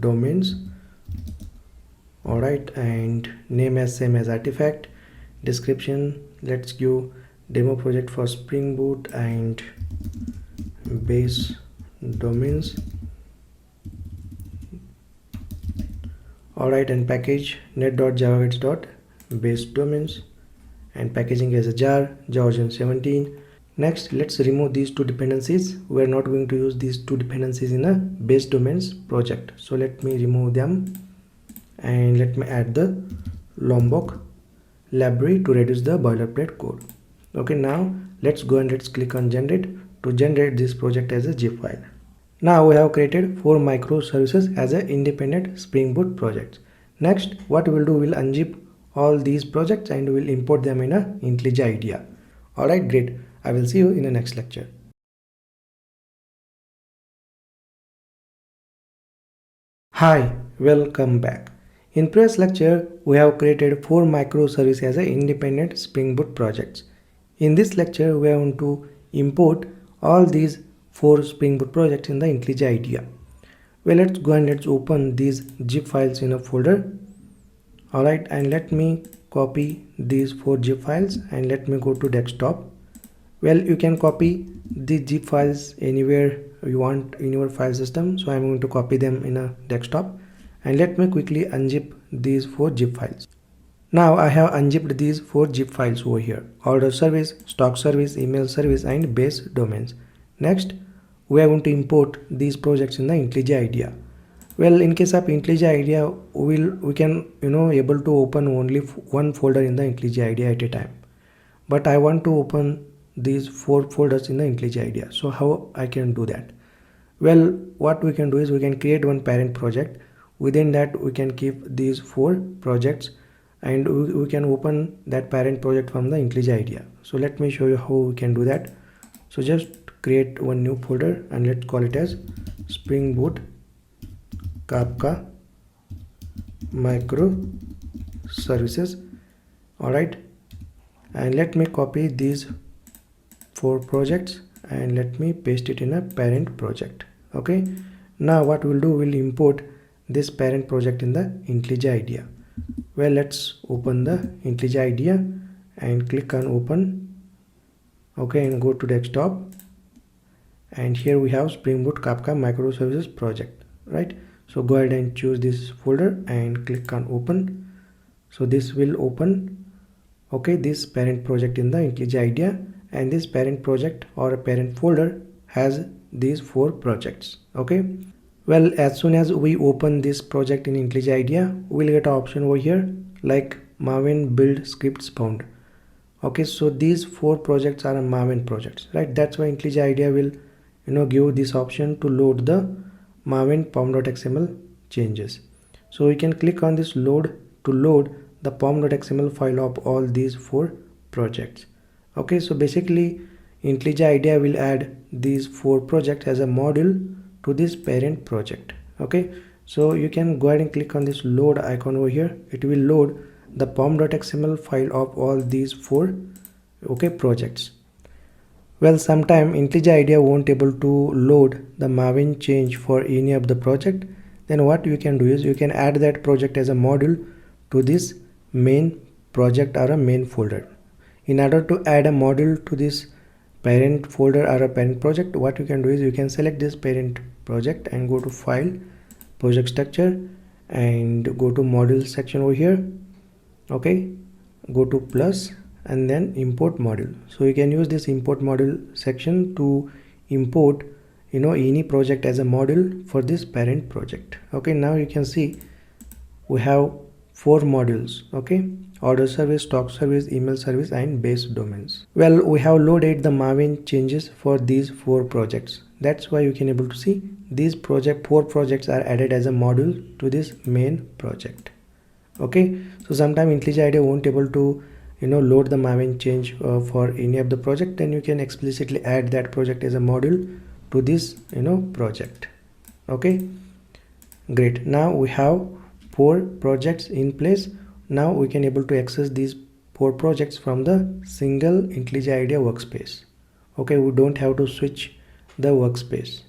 domains. Alright, and name as same as artifact, description let's give demo project for Spring Boot and base domains. Alright, and package net.javaguides.base domains, and packaging as a jar version 17. Next, let's remove these two dependencies. We are not going to use these two dependencies in a base domains project. So let me remove them and let me add the Lombok library to reduce the boilerplate code. Okay, now let's go and let's click on generate to generate this project as a zip file. Now we have created 4 microservices as an independent Spring Boot project. Next, what we'll do, we'll unzip all these projects and we'll import them in a IntelliJ IDEA. Alright, great. I will see you in the next lecture. Hi, welcome back. In previous lecture, we have created 4 microservices as an independent Spring Boot projects. In this lecture, we are going to import all these 4 Spring Boot projects in the IntelliJ IDEA. Well, let's go and let's open these zip files in a folder. Alright, and let me copy these 4 zip files and let me go to desktop. Well, you can copy the zip files anywhere you want in your file system. So I'm going to copy them in a desktop and let me quickly unzip these 4 zip files. Now I have unzipped these 4 zip files over here: OrderService, StockService, email service and base domains. Next, we are going to import these projects in the IntelliJ IDEA. Well, in case of IntelliJ IDEA, we can able to open only one folder in the IntelliJ IDEA at a time. But I want to open these 4 folders in the IntelliJ IDEA. So how I can do that? Well, what we can do is we can create one parent project. Within that, we can keep these 4 projects and we can open that parent project from the IntelliJ IDEA. So let me show you how we can do that. So just create one new folder and let's call it as Spring Boot Kafka Microservices. Alright, and let me copy these 4 projects and let me paste it in a parent project. Okay, now what we'll do, we'll import this parent project in the IntelliJ IDEA. Well, let's open the IntelliJ IDEA and click on open. Okay, and go to desktop, and here we have Spring Boot Kafka Microservices project, right? So go ahead and choose this folder and click on open. So this will open, okay, this parent project in the IntelliJ IDEA, and this parent project or a parent folder has these 4 projects. Okay, well, as soon as we open this project in IntelliJ IDEA, we'll get an option over here like Maven build scripts found. Okay, so these 4 projects are Maven projects, right? That's why IntelliJ IDEA will give this option to load the Maven pom.xml changes. So we can click on this load to load the pom.xml file of all these 4 projects. Okay, so basically IntelliJ IDEA will add these 4 projects as a module to this parent project. Okay, so you can go ahead and click on this load icon over here. It will load the pom.xml file of all these 4 projects. Well, sometime IntelliJ IDEA won't able to load the Maven change for any of the project. Then what you can do is you can add that project as a module to this main project or a main folder. In order to add a module to this parent folder or a parent project, what you can do is you can select this parent project and go to file, project structure, and go to module section over here. Okay, go to plus and then import module. So you can use this import module section to import any project as a module for this parent project. Okay, now you can see we have 4 modules. Okay, OrderService, StockService, email service and base domains. Well, we have loaded the Maven changes for these 4 projects. That's why you can able to see these 4 projects are added as a module to this main project. Okay, so sometime IntelliJ IDEA won't able to load the Maven change for any of the project. Then you can explicitly add that project as a module to this project. Okay, great. Now we have 4 projects in place. Now we can able to access these 4 projects from the single IntelliJ IDEA workspace. Okay, we don't have to switch the workspace.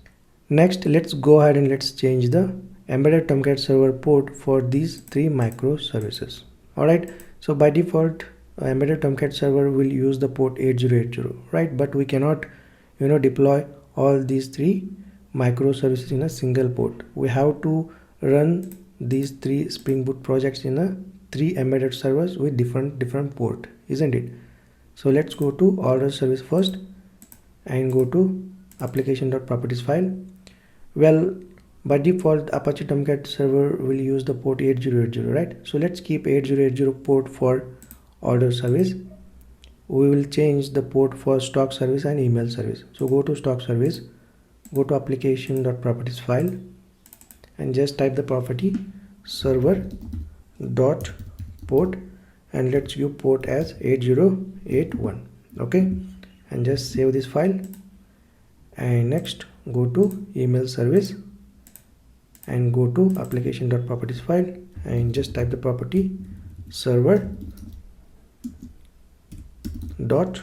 Next, let's go ahead and let's change the embedded Tomcat server port for these 3 microservices. Alright, so by default embedded Tomcat server will use the port 8080, right? But we cannot deploy all these 3 microservices in a single port. We have to run these 3 Spring Boot projects in a 3 embedded servers with different port, isn't it? So let's go to OrderService first and go to application.properties file. Well, by default Apache Tomcat server will use the port 8080, right? So let's keep 8080 port for OrderService. We will change the port for StockService and email service. So go to StockService, go to application.properties file and just type the property server dot port and let's give port as 8081. Okay, and just save this file. And next go to email service and go to application.properties file and just type the property server dot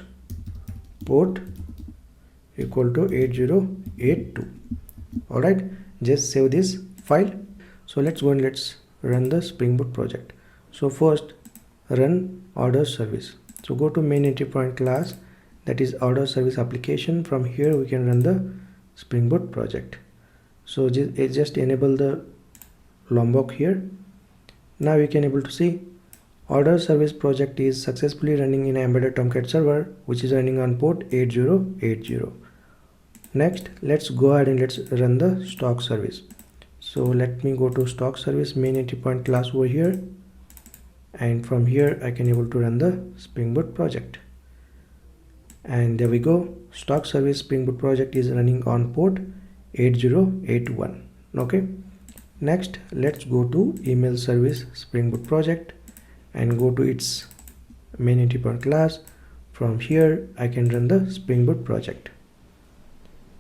port equal to 8082. all right, just save this file. So let's go and let's run the Spring Boot project. So first run OrderService. So go to main entry point class, that is OrderService application. From here we can run the Spring Boot project. So just enable the Lombok here. Now you can able to see OrderService project is successfully running in an embedded Tomcat server which is running on port 8080. Next let's go ahead and let's run the StockService. So let me go to StockService main entry point class over here, and from here I can able to run the Spring Boot project. And there we go, StockService Spring Boot project is running on port 8081. Okay, next let's go to email service Spring Boot project and go to its main entry point class. From here I can run the Spring Boot project,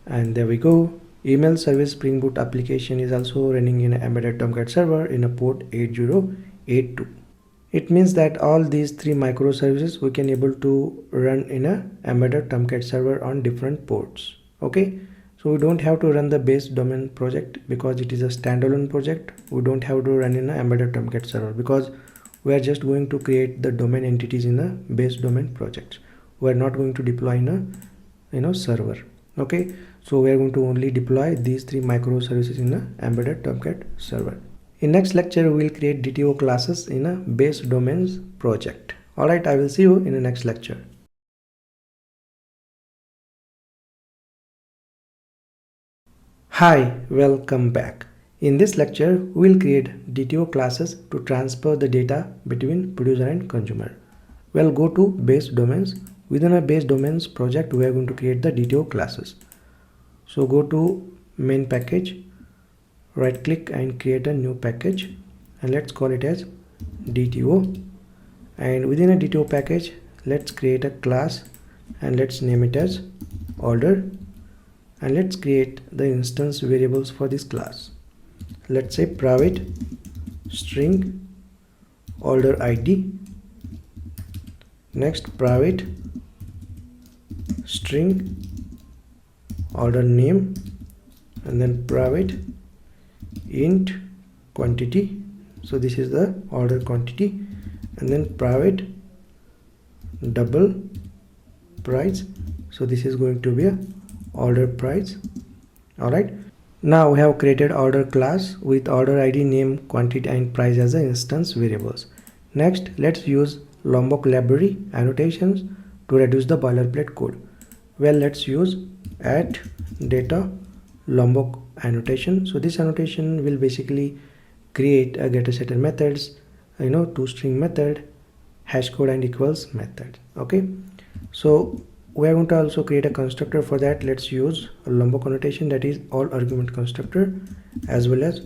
and there we go, email service Spring Boot application is also running in an embedded Tomcat server in a port 8082. It means that all these 3 microservices we can able to run in a embedded Tomcat server on different ports. Okay, so we don't have to run the base domain project because it is a standalone project. We don't have to run in a embedded Tomcat server because we are just going to create the domain entities in a base domain project. We are not going to deploy in a server. Okay, so we are going to only deploy these 3 microservices in a embedded Tomcat server. In next lecture we will create DTO classes in a base domains project. Alright, I will see you in the next lecture. Hi, welcome back. In this lecture we will create DTO classes to transfer the data between producer and consumer. We'll go to base domains. Within a base domains project we are going to create the DTO classes. So go to main package, right click and create a new package, and let's call it as DTO. And within a DTO package let's create a class and let's name it as order, and let's create the instance variables for this class. Let's say private string order ID, next private string order name, and then private int quantity. So this is the order quantity, and then private double price. So this is going to be a order price. All right, now we have created order class with order ID, name, quantity and price as the instance variables. Next let's use Lombok library annotations to reduce the boilerplate code. Well, let's use at data Lombok annotation. So this annotation will basically create a getter setter methods, toString method, hash code and equals method. Okay, so we are going to also create a constructor. For that let's use a Lombok annotation, that is all argument constructor as well as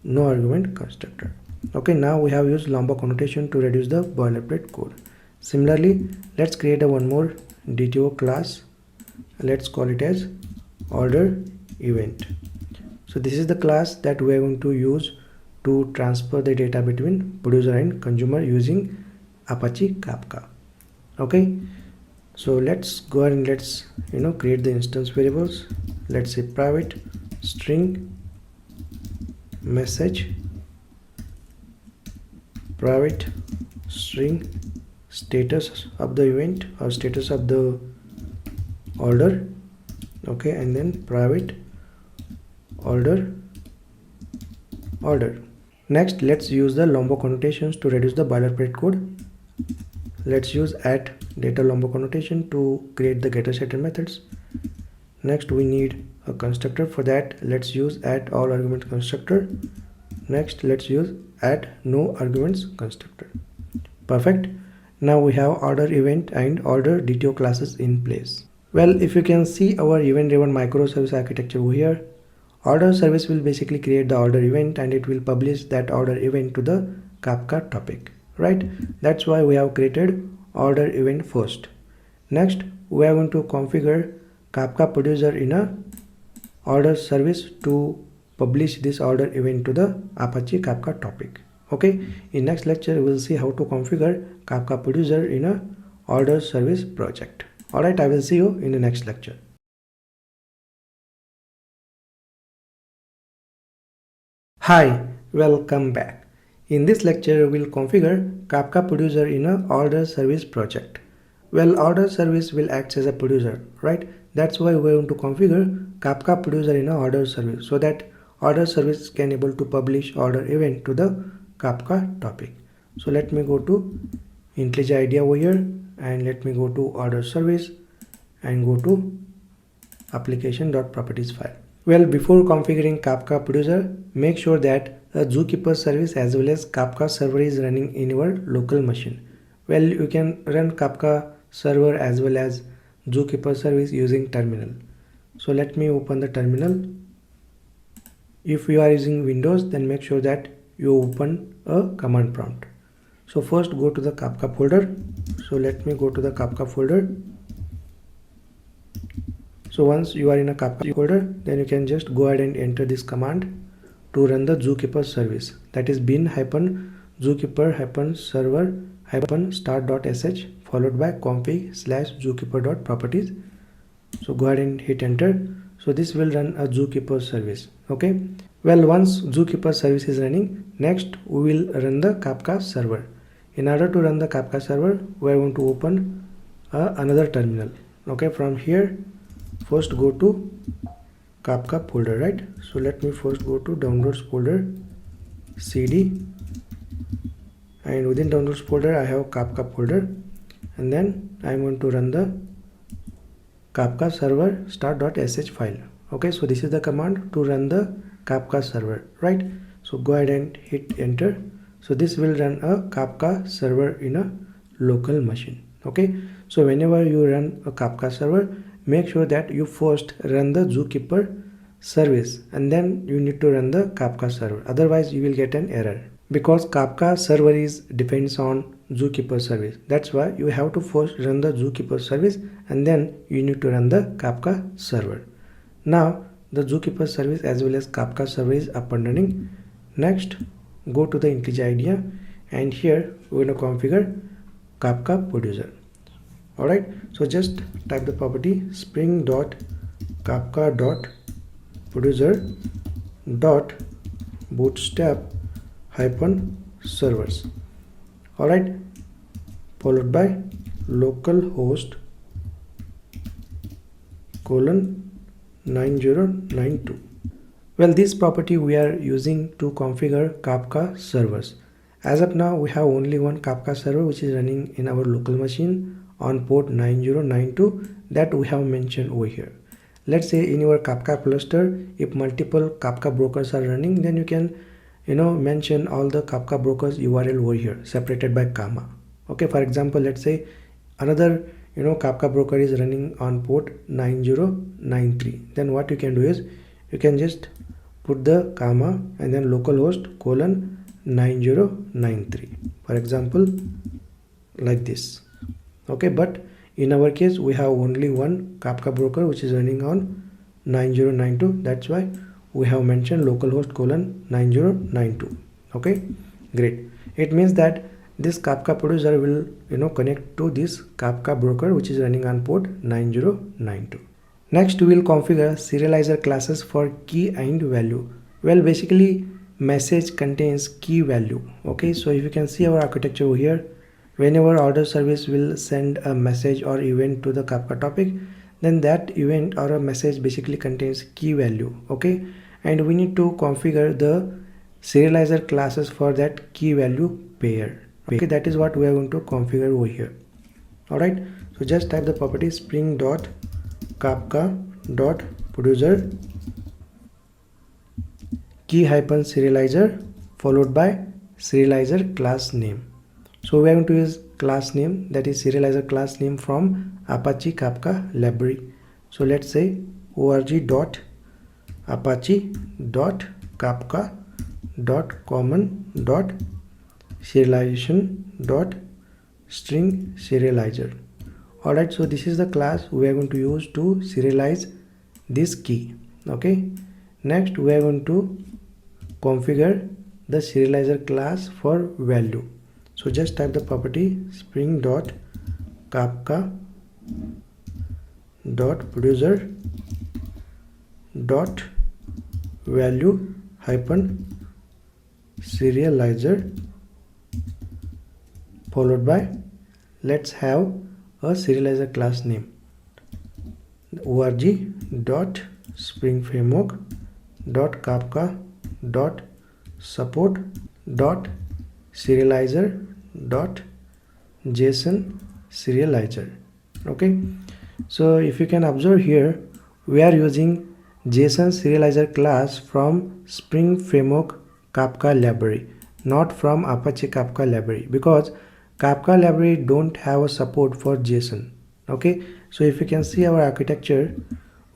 no argument constructor. Okay, now we have used Lombok annotation to reduce the boilerplate code. Similarly, let's create a one more DTO class. Let's call it as OrderEvent. So this is the class that we are going to use to transfer the data between producer and consumer using Apache Kafka. Okay, so let's go ahead and let's create the instance variables. Let's say private string message, private string status of the event or status of the order. Okay, and then private order. Next, let's use the Lombok connotations to reduce the boilerplate code. Let's use add data Lombok connotation to create the getter setter methods. Next, we need a constructor. For that, let's use add all arguments constructor. Next, let's use add no arguments constructor. Perfect. Now we have order event and order DTO classes in place. Well, if you can see our event-driven microservice architecture over here, order service will basically create the order event and it will publish that order event to the Kafka topic, right? That's why we have created order event first. Next, we are going to configure Kafka producer in a order service to publish this order event to the Apache Kafka topic. Okay, in next lecture we will see how to configure Kafka producer in a order service project. Alright, I will see you in the next lecture. Hi, welcome back. In this lecture we will configure Kafka producer in a order service project. Well, order service will act as a producer, right? That's why we want to configure Kafka producer in a order service so that order service can able to publish order event to the Kafka topic. So let me go to IntelliJ IDEA over here and let me go to order service and go to application.properties file. Well, before configuring Kafka producer, make sure that a Zookeeper service as well as Kafka server is running in your local machine. Well, you can run Kafka server as well as Zookeeper service using terminal. So let me open the terminal. If you are using Windows, then make sure that you open a command prompt. So first go to the Kafka folder. So let me go to the Kafka folder. So once you are in a Kafka folder, then you can just go ahead and enter this command to run the Zookeeper service. That is bin-zookeeper-server-start.sh followed by config/zookeeper.properties. So go ahead and hit enter. So this will run a Zookeeper service. Okay. Well, once Zookeeper service is running, next we will run the Kafka server. In order to run the Kafka server, we are going to open another terminal. Okay, from here, first go to Kafka folder, right? So let me first go to downloads folder, cd, and within downloads folder I have Kafka folder, and then I am going to run the Kafka server start.sh file. Okay, so this is the command to run the Kafka server, right? So go ahead and hit enter. So this will run a Kafka server in a local machine. Okay, so whenever you run a Kafka server, make sure that you first run the Zookeeper service and then you need to run the Kafka server. Otherwise you will get an error because Kafka server is depends on Zookeeper service. That's why you have to first run the Zookeeper service and then you need to run the Kafka server. Now the Zookeeper service as well as Kafka server is up and running. Next, go to the IntelliJ IDEA and here we're going to configure Kafka producer. Alright, so just type the property spring.kafka.producer.bootstrap-servers. Alright, followed by localhost :9092. Well, this property we are using to configure Kafka servers. As of now, we have only one Kafka server which is running in our local machine on port 9092 that we have mentioned over here. Let's say in your Kafka cluster, if multiple Kafka brokers are running, then you can mention all the Kafka brokers URL over here separated by comma. Okay, for example, let's say another Kafka broker is running on port 9093. Then what you can do is you can just put the comma and then localhost :9093, for example, like this. Okay, but in our case we have only one Kafka broker which is running on 9092. That's why we have mentioned localhost :9092. Okay, great. It means that this Kafka producer will connect to this Kafka broker which is running on port 9092. Next, we will configure serializer classes for key and value. Well, basically message contains key value. Okay, so if you can see our architecture over here, whenever order service will send a message or event to the Kafka topic, then that event or a message basically contains key value. Okay, and we need to configure the serializer classes for that key value pair. Okay, that is what we are going to configure over here. Alright, so just type the property spring.kafka.producer key hyphen serializer followed by serializer class name. So we are going to use class name, that is serializer class name from Apache Kafka library. So let's say org.apache.common.serialization.string serializer. Alright, so this is the class we are going to use to serialize this key. Okay, next we are going to configure the serializer class for value. So just type the property spring.kafka.producer.value hyphen serializer followed by, let's have a serializer class name, org.spring framework.kafka.support.serializer.json serializer. Okay, so if you can observe here, we are using JSON serializer class from Spring Framework Kafka library, not from Apache Kafka library, because Kafka library don't have a support for JSON. Okay, so if you can see our architecture,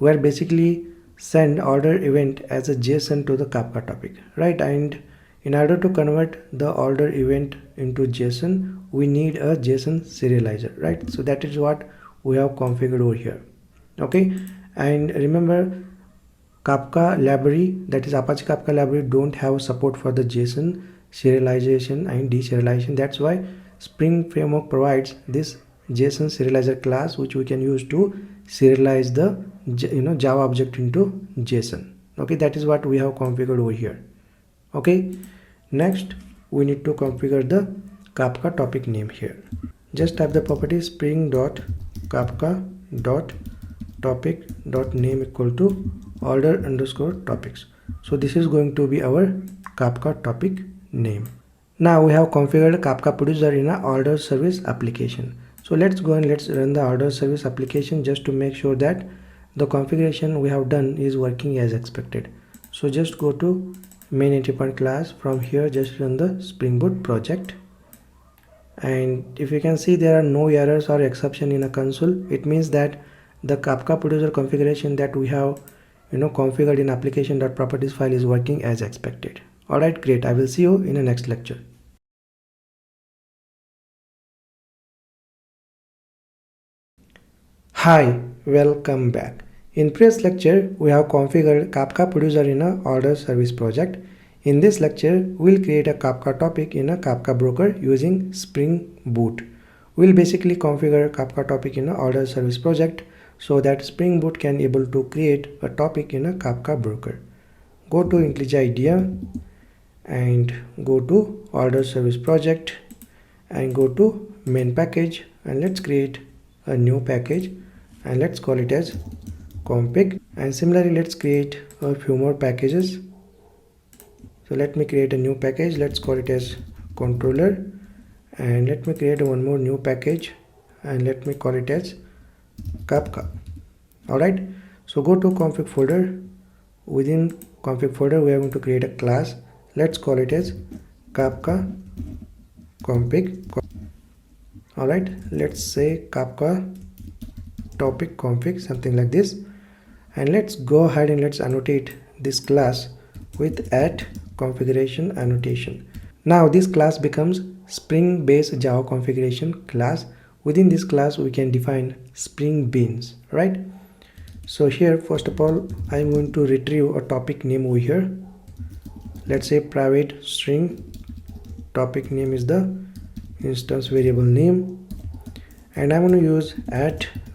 we are basically send order event as a JSON to the Kafka topic, right? And in order to convert the order event into JSON, we need a JSON serializer, right? So that is what we have configured over here. Okay, and remember, Kafka library, that is Apache Kafka library, don't have support for the JSON serialization and deserialization. That's why Spring Framework provides this JSON serializer class, which we can use to serialize the Java object into JSON. Okay, that is what we have configured over here. Okay, next we need to configure the Kafka topic name here. Just type the property spring.kafka.topic.name equal to order_topics. So this is going to be our Kafka topic name. Now we have configured Kafka producer in a order service application. So let's go and let's run the order service application just to make sure that the configuration we have done is working as expected. So just go to main entry point class. From here just run the Spring Boot project, and if you can see, there are no errors or exception in a console. It means that the Kafka producer configuration that we have configured in application.properties file is working as expected. Alright, great. I will see you in the next lecture. Hi, welcome back. In previous lecture, we have configured Kafka producer in a order service project. In this lecture, we'll create a Kafka topic in a Kafka broker using Spring Boot. We'll basically configure Kafka topic in a order service project so that Spring Boot can able to create a topic in a Kafka broker. Go to IntelliJ IDEA and go to order service project and go to main package, and let's create a new package and let's call it as config. And similarly, let's create a few more packages. So let me create a new package, let's call it as controller, and let me create one more new package and let me call it as Kafka. Alright, so go to config folder. Within config folder we are going to create a class. Let's call it as Kafka config. Alright, let's say Kafka topic config, something like this, and let's go ahead and let's annotate this class with @configuration annotation. Now this class becomes Spring based Java configuration class. Within this class we can define Spring beans, right? So here first of all I am going to retrieve a topic name over here. Let's say private string topic name is the instance variable name, and I'm going to use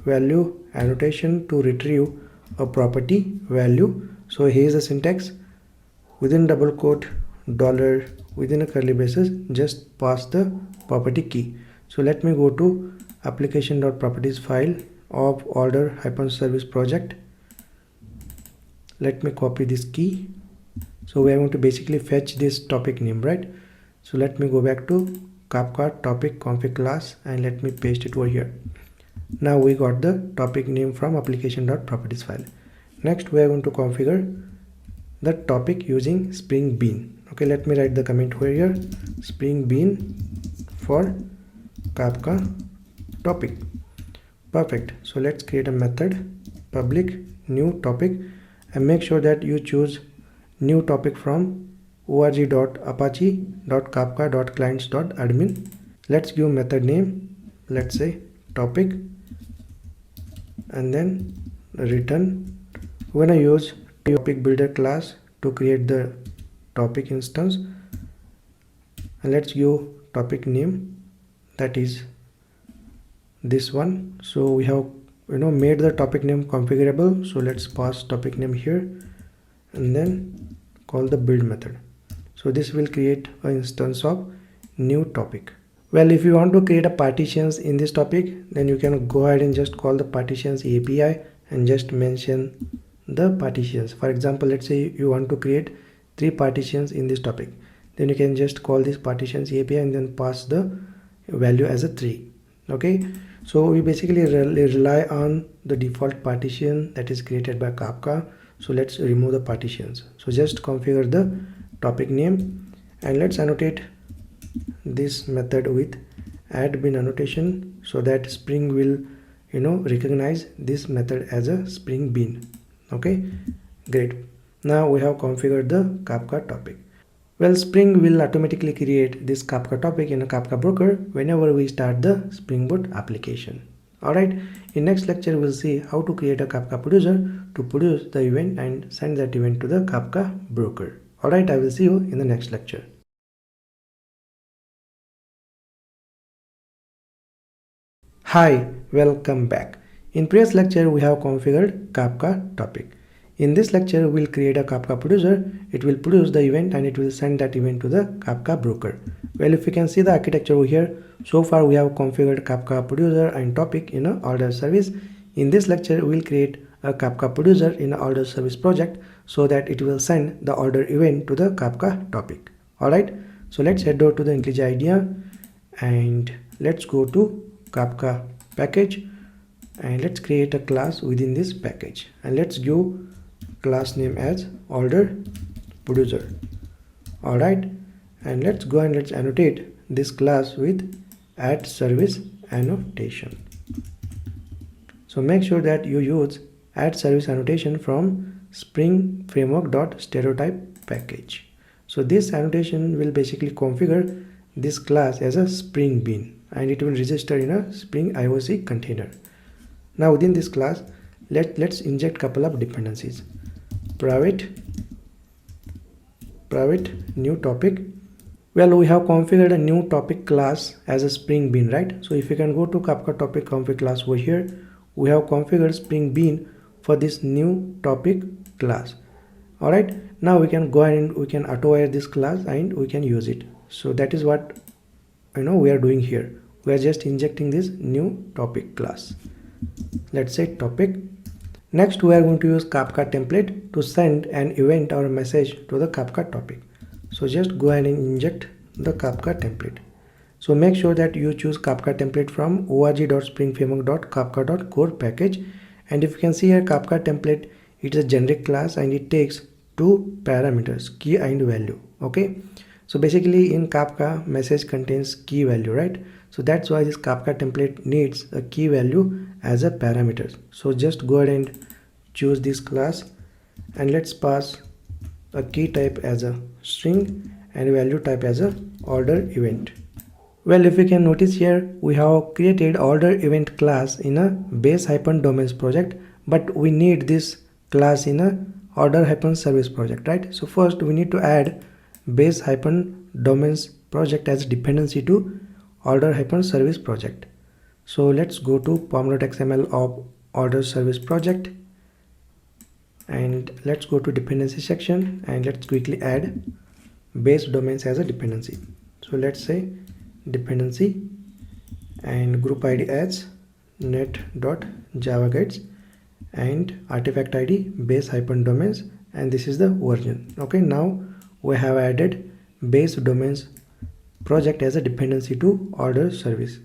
@value annotation to retrieve a property value. So here is the syntax: within double quote dollar, within a curly braces, just pass the property key. So let me go to application.properties file of order-service project. Let me copy this key So we are going to basically fetch this topic name, right? So let me go back to Kafka topic config class and let me paste it over here. Now we got the topic name from application.properties file. Next we are going to configure the topic using Spring Bean. Okay, let me write the comment over here, Spring Bean for Kafka topic. Perfect. So let's create a method, public new topic, and make sure that you choose new topic from org.apache.kafka.clients.admin. Let's give method name, let's say topic, and then return. We're gonna use topic builder class to create the topic instance, and let's give topic name, that is this one. So we have made the topic name configurable, so let's pass topic name here and then call the build method. So this will create an instance of new topic. Well, if you want to create a partitions in this topic, then you can go ahead and just call the partitions API and just mention the partitions. For example, let's say you want to create 3 partitions in this topic, then you can just call this partitions API and then pass the value as a 3. Okay, so we basically rely on the default partition that is created by Kafka. So let's remove the partitions. So just configure the topic name and let's annotate this method with add bean annotation so that Spring will recognize this method as a Spring Bean. Okay, great. Now we have configured the Kafka topic. Well, Spring will automatically create this Kafka topic in a Kafka broker whenever we start the Spring Boot application. Alright, in next lecture we'll see how to create a Kafka producer to produce the event and send that event to the Kafka broker. Alright, I will see you in the next lecture. Hi, welcome back. In previous lecture we have configured Kafka topic. In this lecture we'll create a Kafka producer. It will produce the event and it will send that event to the Kafka broker. Well, if you can see the architecture over here, so far we have configured Kafka producer and topic in a OrderService. In this lecture we'll create a Kafka producer in an OrderService project so that it will send the order event to the Kafka topic. Alright, so let's head over to the IntelliJ IDEA and let's go to Kafka package and let's create a class within this package and let's give class name as order producer. Alright, and let's go and let's annotate this class with add service annotation. So make sure that you use add service annotation from Spring Framework.stereotype package. So this annotation will basically configure this class as a Spring Bean and it will register in a Spring IOC container. Now within this class, let's inject couple of dependencies. Private new topic. Well, we have configured a new topic class as a Spring Bean, right? So if you can go to Kafka topic config class over here, we have configured Spring Bean for this new topic class. Alright, now we can go ahead and we can auto-hire this class and we can use it. So that is what we are doing here. We are just injecting this new topic class. Let's say topic. Next we are going to use Kafka template to send an event or a message to the Kafka topic. So just go ahead and inject the Kafka template. So make sure that you choose Kafka template from org.springframework.kafka.core package, and if you can see here, Kafka template, it's a generic class and it takes 2 parameters, key and value. Okay, so basically in Kafka, message contains key value, right? So that's why this Kafka template needs a key value as a parameter. So just go ahead and choose this class and let's pass a key type as a string and value type as a order event. Well, if you can notice here, we have created order event class in a base-domains project, but we need this class in a order-service project, right? So first we need to add base-domains project as dependency to order-service project. So let's go to pom.xml of OrderService project and let's go to dependency section and let's quickly add base domains as a dependency. So let's say dependency and group id as net.javaguides and artifact id base-domains and this is the version. Okay, now we have added base domains project as a dependency to order service.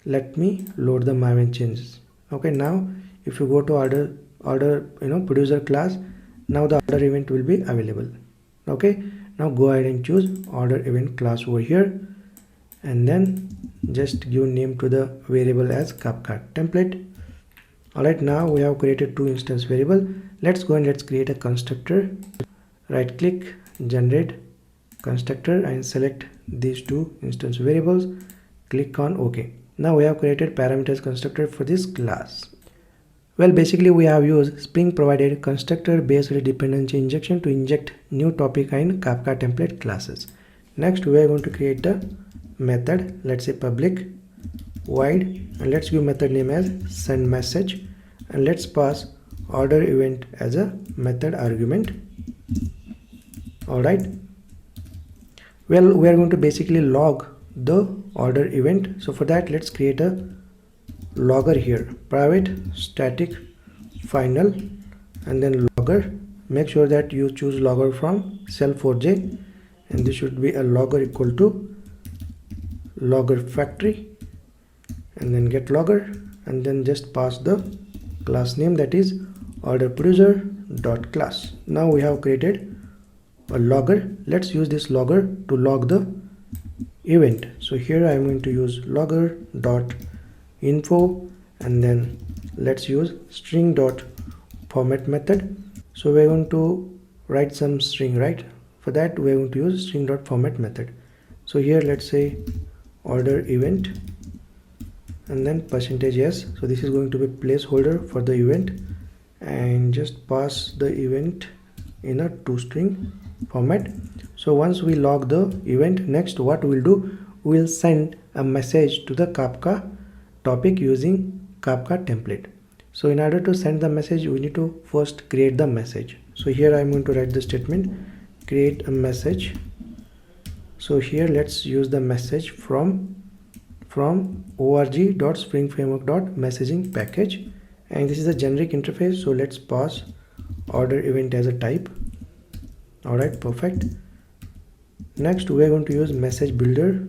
Let me load the maven changes. Okay, now if you go to order producer class, now the order event will be available. Okay, now go ahead and choose order event class over here, and then just give name to the variable as Kafka template. Alright, now we have created two instance variable. Let's go and let's create a constructor. Right click, generate constructor, and select these two instance variables. Click on OK. Now we have created parameters constructor for this class. Well, basically we have used Spring provided constructor based dependency injection to inject new topic and Kafka template classes. Next we are going to create a method. Let's say public void, and let's give method name as send message, and let's pass order event as a method argument. Alright, well, we are going to basically log the order event. So for that, let's create a logger here, private static final, and then logger. Make sure that you choose logger from cell4j, and this should be a logger equal to logger factory, and then get logger, and then just pass the class name, that is order producer dot class. Now we have created a logger. Let's use this logger to log the event. So here I am going to use logger dot info, and then let's use string dot format method. So we're going to write some string, right? For that we're going to use string dot format method. So here let's say order event, and then %s. So this is going to be placeholder for the event, and just pass the event in a toString format. So once we log the event, next what we'll do, we'll send a message to the Kafka topic using Kafka template. So in order to send the message, we need to first create the message. So here I'm going to write the statement create a message. So here let's use the message from org.springframework.messaging package, and this is a generic interface. So let's pass order event as a type. Alright, perfect. Next we are going to use message builder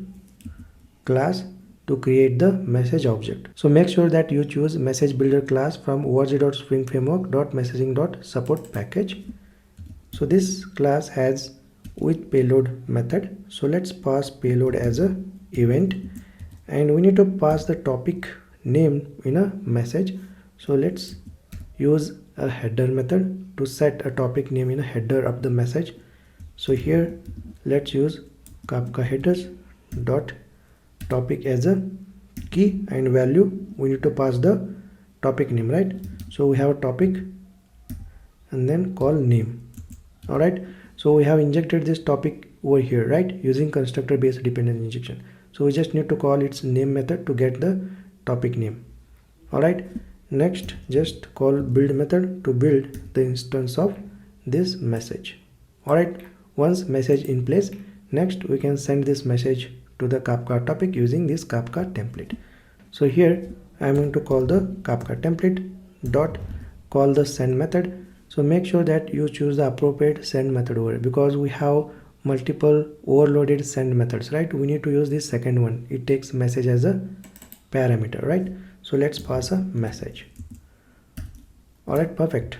class to create the message object. So make sure that you choose message builder class from org.springframework.messaging.support package. So this class has with payload method. So let's pass payload as a event, and we need to pass the topic name in a message. So let's use a header method to set a topic name in a header of the message. So here let's use Kafka headers dot topic as a key, and value we need to pass the topic name, right? So we have a topic and then call name. Alright, so we have injected this topic over here, right, using constructor based dependency injection. So we just need to call its name method to get the topic name. Alright, next just call build method to build the instance of this message. Alright, once message in place, next we can send this message to the Kafka topic using this Kafka template. So here I am going to call the Kafka template dot call the send method. So make sure that you choose the appropriate send method over, because we have multiple overloaded send methods, right? We need to use this second one. It takes message as a parameter, right? So let's pass a message. Alright, perfect.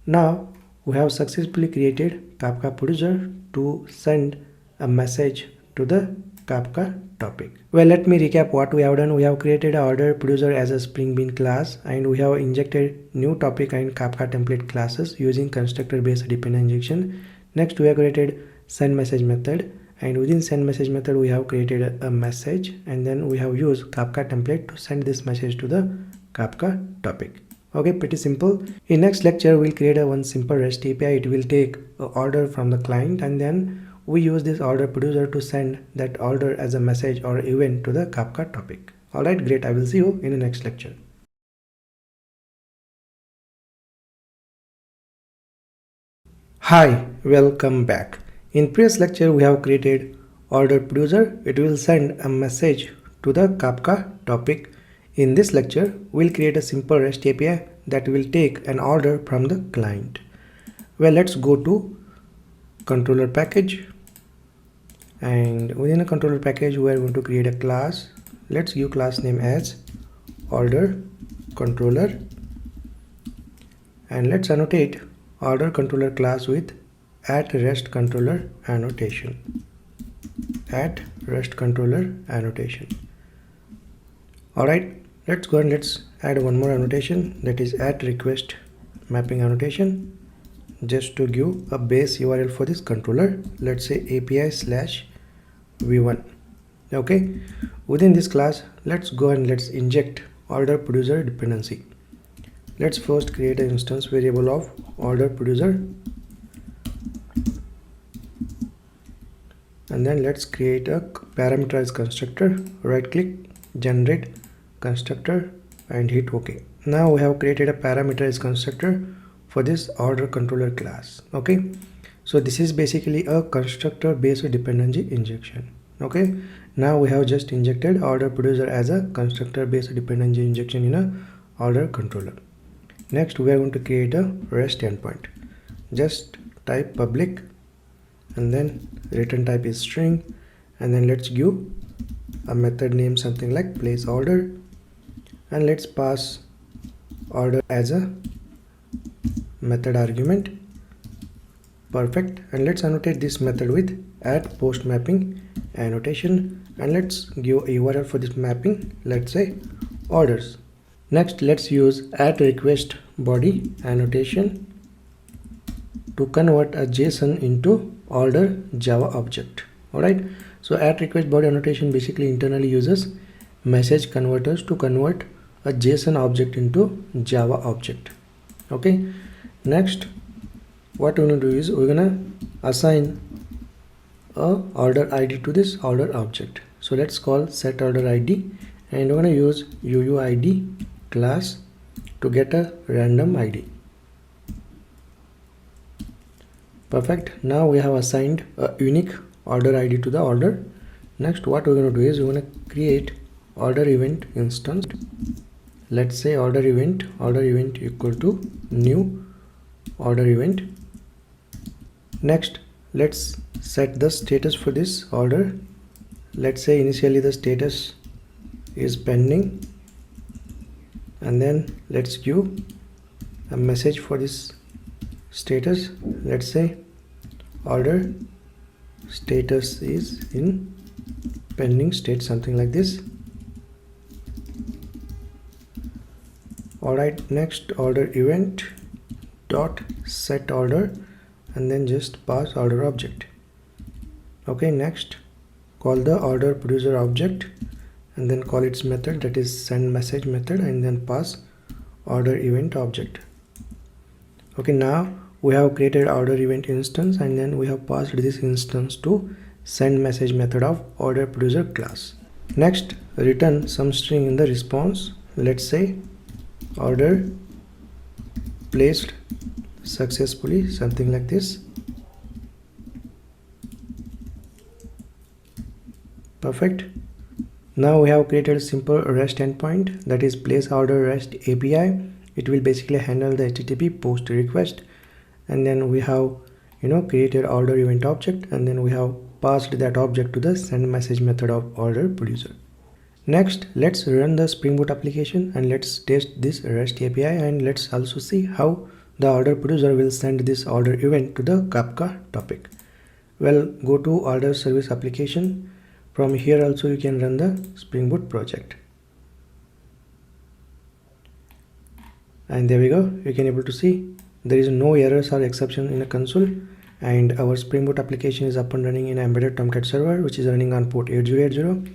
Now we have successfully created Kafka producer to send a message to the Kafka topic. Well, let me recap what we have done. We have created an order producer as a Spring Bean class, and we have injected new topic and Kafka template classes using constructor based dependency injection. Next we have created send message method, and within send message method we have created a message, and then we have used Kafka template to send this message to the Kafka topic. Okay, pretty simple. In next lecture we'll create a one simple REST API. It will take an order from the client, and then we use this order producer to send that order as a message or event to the Kafka topic. Alright, great. I will see you in the next lecture. Hi, welcome back. In previous lecture we have created order producer. It will send a message to the Kafka topic. In this lecture we'll create a simple REST API that will take an order from the client. Well, let's go to controller package, and within a controller package we are going to create a class. Let's give class name as order controller, and let's annotate order controller class with @rest controller annotation. @rest controller annotation. Alright, let's go and let's add one more annotation, that is @request mapping annotation, just to give a base URL for this controller. Let's say API/v1. Okay, within this class let's go and let's inject order producer dependency. Let's first create an instance variable of order producer, and then let's create a parameterized constructor. Right click, generate constructor, and hit OK. Now we have created a parameterized constructor for this order controller class. Okay, so this is basically a constructor based dependency injection. Okay, now we have just injected order producer as a constructor based dependency injection in a order controller. Next we are going to create a REST endpoint. Just type public, and then return type is string, and then let's give a method name something like place order, and let's pass order as a method argument. Perfect. And let's annotate this method with @post mapping annotation, and let's give a URL for this mapping, let's say orders. Next let's use @request body annotation to convert a JSON into order Java object. Alright, so @request body annotation basically internally uses message converters to convert a JSON object into Java object. Okay, next what we're going to do is we're gonna assign a order ID to this order object. So let's call set order ID, and we're gonna use UUID class to get a random ID. Perfect. Now we have assigned a unique order ID to the order. Next what we're going to do is we're going to create order event instance. Let's say order event equal to new order event. Next let's set the status for this order. Let's say initially the status is pending, and then let's give a message for this status. Let's say order status is in pending state, something like this. Alright, next order event dot set order, and then just pass order object. Okay, next call the order producer object, and then call its method, that is send message method, and then pass order event object. Okay, now we have created order event instance, and then we have passed this instance to send message method of order producer class. Next return some string in the response. Let's say order placed successfully, something like this. Perfect. Now we have created a simple REST endpoint, that is place order REST API. It will basically handle the HTTP post request, and then we have created order event object, and then we have passed that object to the send message method of order producer. Next let's run the Spring Boot application, and let's test this REST API, and let's also see how the order producer will send this order event to the Kafka topic. Well, go to OrderService application. From here also you can run the Spring Boot project, and there we go. You can able to see there is no errors or exception in the console, and our Spring Boot application is up and running in embedded Tomcat server, which is running on port 8080.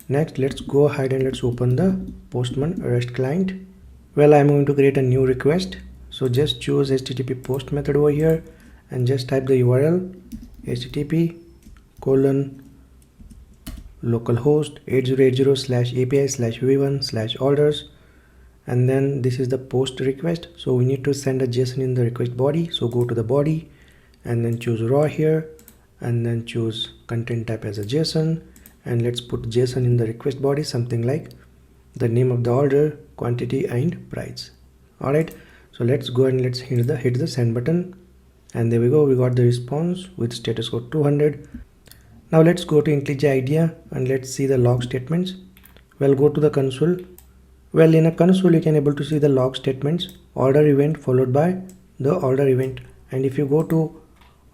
Next let's go ahead and let's open the Postman REST client. Well, I'm going to create a new request, so just choose HTTP post method over here, and just type the URL http:/localhost 8080/API/v1/orders, and then this is the post request. So we need to send a JSON in the request body, so go to the body and then choose raw here, and then choose content type as a JSON, and let's put JSON in the request body, something like the name of the order, quantity, and price. Alright, so let's go and let's hit the send button. And there we go, we got the response with status code 200. Now let's go to IntelliJ IDEA and let's see the log statements. Well, go to the console. Well, in a console you can able to see the log statements, order event followed by the order event. And if you go to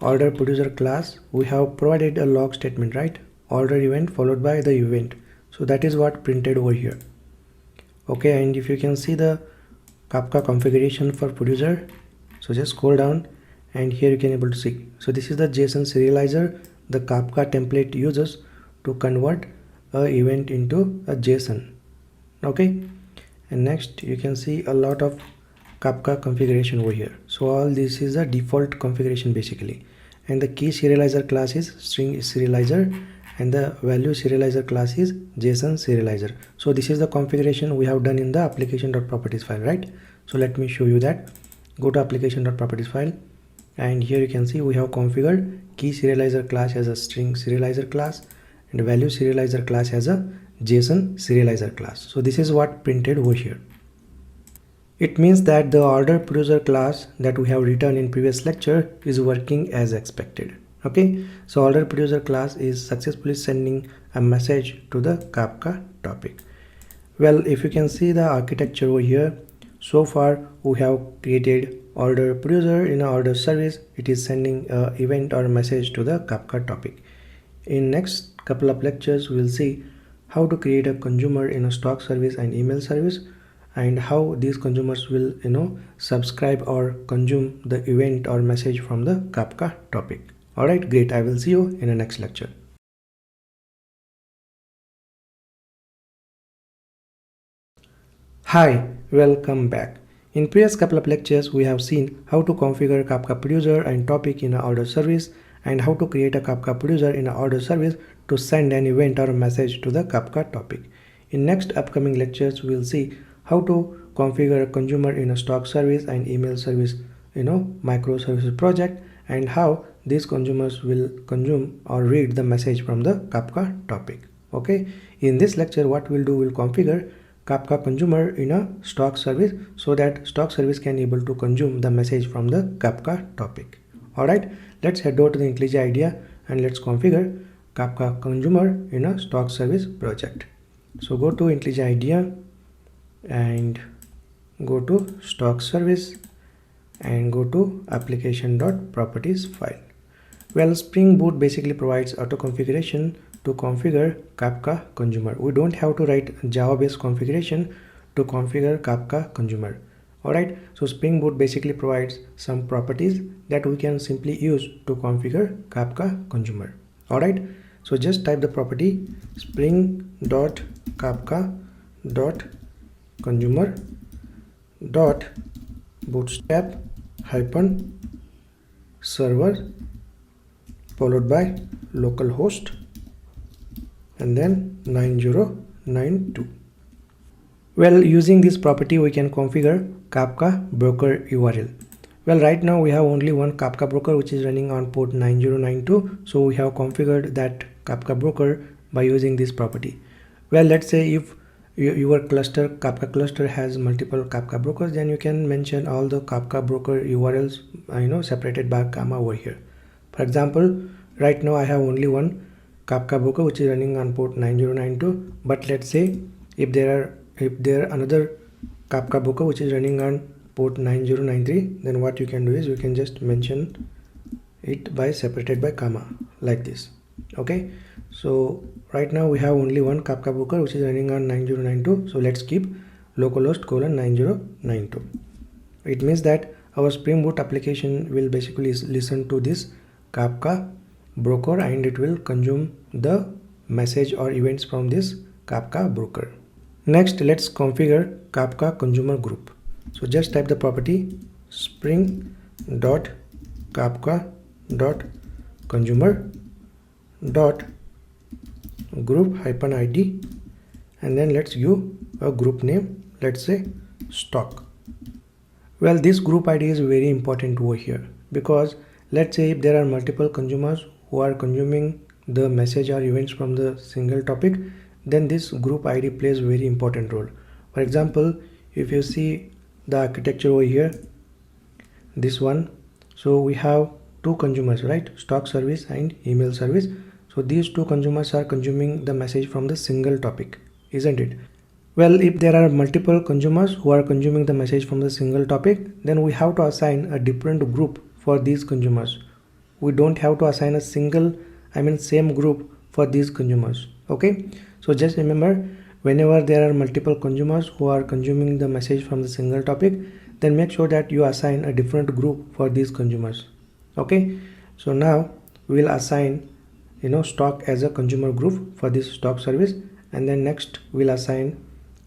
order producer class, we have provided a log statement, right? Order event followed by the event. So that is what printed over here. Okay, and if you can see the Kafka configuration for producer, so just scroll down and here you can able to see. So this is the JSON serializer the Kafka template uses to convert a event into a JSON. Okay, and next you can see a lot of Kafka configuration over here. So all this is a default configuration basically, and the key serializer class is string serializer and the value serializer class is JSON serializer. So this is the configuration we have done in the application.properties file, right? So let me show you that. Go to application.properties file and here you can see we have configured key serializer class as a string serializer class and value serializer class as a JSON serializer class. So this is what printed over here. It means that the order producer class that we have written in previous lecture is working as expected. Okay, so order producer class is successfully sending a message to the Kafka topic. Well, if you can see the architecture over here, so far we have created order producer in an order service. It is sending an event or a message to the Kafka topic. In next couple of lectures, we'll see how to create a consumer in a StockService and email service, and how these consumers will subscribe or consume the event or message from the Kafka topic. Alright, great. I will see you in the next lecture. Hi, welcome back. In previous couple of lectures, we have seen how to configure Kafka producer and topic in an order service, and how to create a Kafka producer in an order service to send an event or a message to the Kafka topic. In next upcoming lectures, we will see how to configure a consumer in a StockService and email service, microservices project, and how these consumers will consume or read the message from the Kafka topic. Okay, in this lecture what we'll do, we'll configure Kafka consumer in a StockService so that StockService can able to consume the message from the Kafka topic. Alright, let's head over to the IntelliJ IDEA and let's configure Kafka consumer in a StockService project. So go to IntelliJ IDEA and go to StockService and go to application.properties file. Well, Spring Boot basically provides auto configuration to configure Kafka consumer. We don't have to write Java based configuration to configure Kafka consumer. Alright, so Spring Boot basically provides some properties that we can simply use to configure Kafka consumer. Alright, so just type the property spring.kafka.consumer.bootstrap -server followed by localhost and then 9092. Well, using this property we can configure Kafka broker URL. Well, right now we have only one Kafka broker which is running on port 9092, so we have configured that Kafka broker by using this property. Well, let's say if your cluster Kafka cluster has multiple Kafka brokers, then you can mention all the Kafka broker URLs separated by comma over here. For example, right now I have only one Kafka broker which is running on port 9092, but let's say if there are another Kafka broker which is running on port 9093, then what you can do is you can just mention it by separated by comma like this. Okay, so right now we have only one Kafka broker which is running on 9092, so let's keep localhost :9092. It means that our Spring Boot application will basically listen to this Kafka broker and it will consume the message or events from this Kafka broker. Next, let's configure Kafka consumer group. So just type the property spring.kafka.consumer.group-id and then let's give a group name, let's say stock. Well, this group ID is very important over here because let's say if there are multiple consumers who are consuming the message or events from the single topic, then this group ID plays a very important role. For example, if you see the architecture over here, this one, So we have two consumers, right? StockService and email service. So these two consumers are consuming the message from the single topic, isn't it? Well, if there are multiple consumers who are consuming the message from the single topic, then we have to assign a different group for these consumers. We don't have to assign a same group for these consumers. Okay, so just remember, whenever there are multiple consumers who are consuming the message from the single topic, then make sure that you assign a different group for these consumers. Okay, so now we will assign stock as a consumer group for this stock service, and then next we'll assign